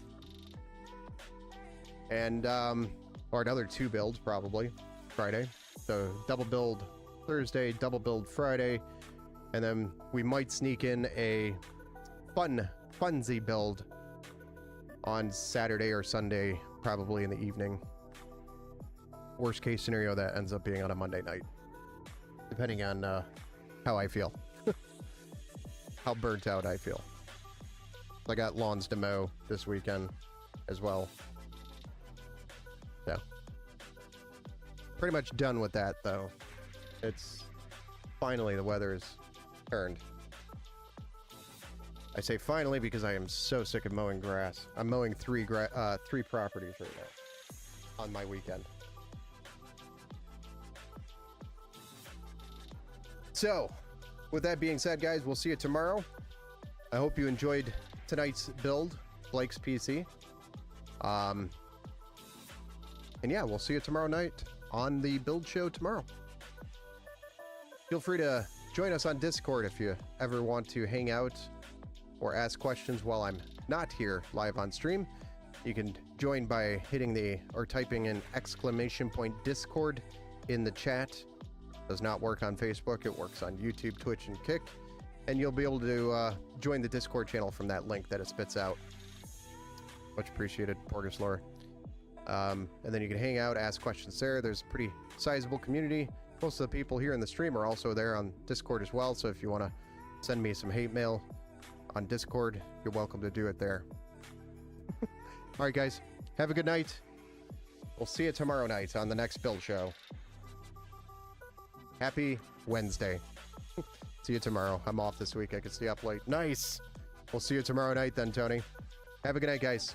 And, or another 2 builds, probably, Friday. So double build Thursday, double build Friday, and then we might sneak in a funsy build on Saturday or Sunday, probably in the evening. Worst case scenario, that ends up being on a Monday night, depending on how I feel. How burnt out I feel. I got lawns to mow this weekend as well. So, pretty much done with that, though. It's finally the weather's turned. I say finally because I am so sick of mowing grass. I'm mowing 3 properties right now on my weekend. So, with that being said, guys, we'll see you tomorrow. I hope you enjoyed tonight's build, Blake's PC. And yeah, we'll see you tomorrow night on the build show tomorrow. Feel free to join us on Discord if you ever want to hang out or ask questions while I'm not here live on stream. You can join by hitting or typing in !Discord in the chat. Does not work on Facebook. It works on YouTube, Twitch, and Kick. And you'll be able to join the Discord channel from that link that it spits out. Much appreciated, Porgus Lore. And then you can hang out, ask questions there. There's a pretty sizable community. Most of the people here in the stream are also there on Discord as well. So if you want to send me some hate mail on Discord, you're welcome to do it there. All right, guys. Have a good night. We'll see you tomorrow night on the next build show. Happy Wednesday. See you tomorrow. I'm off this week. I can stay up late. Nice. We'll see you tomorrow night then, Tony. Have a good night, guys.